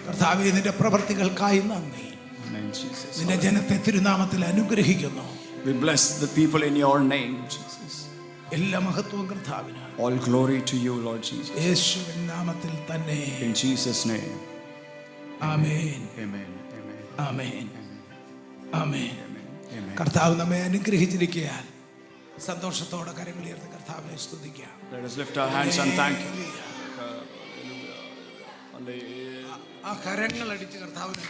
കർത്താവേ, നിന്റെ പ്രവർത്തികൾക്കായി നന്ദി. Amen, Jesus. നിന്റെ ജനത്തെ തിരുനാമത്തിൽ അനുഗ്രഹിക്കുന്നു. We bless the people in your name, Jesus. എല്ലാ മഹത്വവും കർത്താവിന്. All glory to you, Lord Jesus. യേശുവിൻ നാമത്തിൽ തന്നെ. In Jesus' name. Amen. Amen. Amen. Amen. Amen. Amen. കർത്താവ് നമ്മെ അനുഗ്രഹിച്ചിരിക്കുകയാൽ സന്തോഷത്തോടെ കരങ്ങൾ ഉയർത്തി കർത്താവിനെ സ്തുതിക്കാം. Let us lift our hands and thank Him. ആ കരങ്ങൾ അടിച്ച് കർത്താവിനെ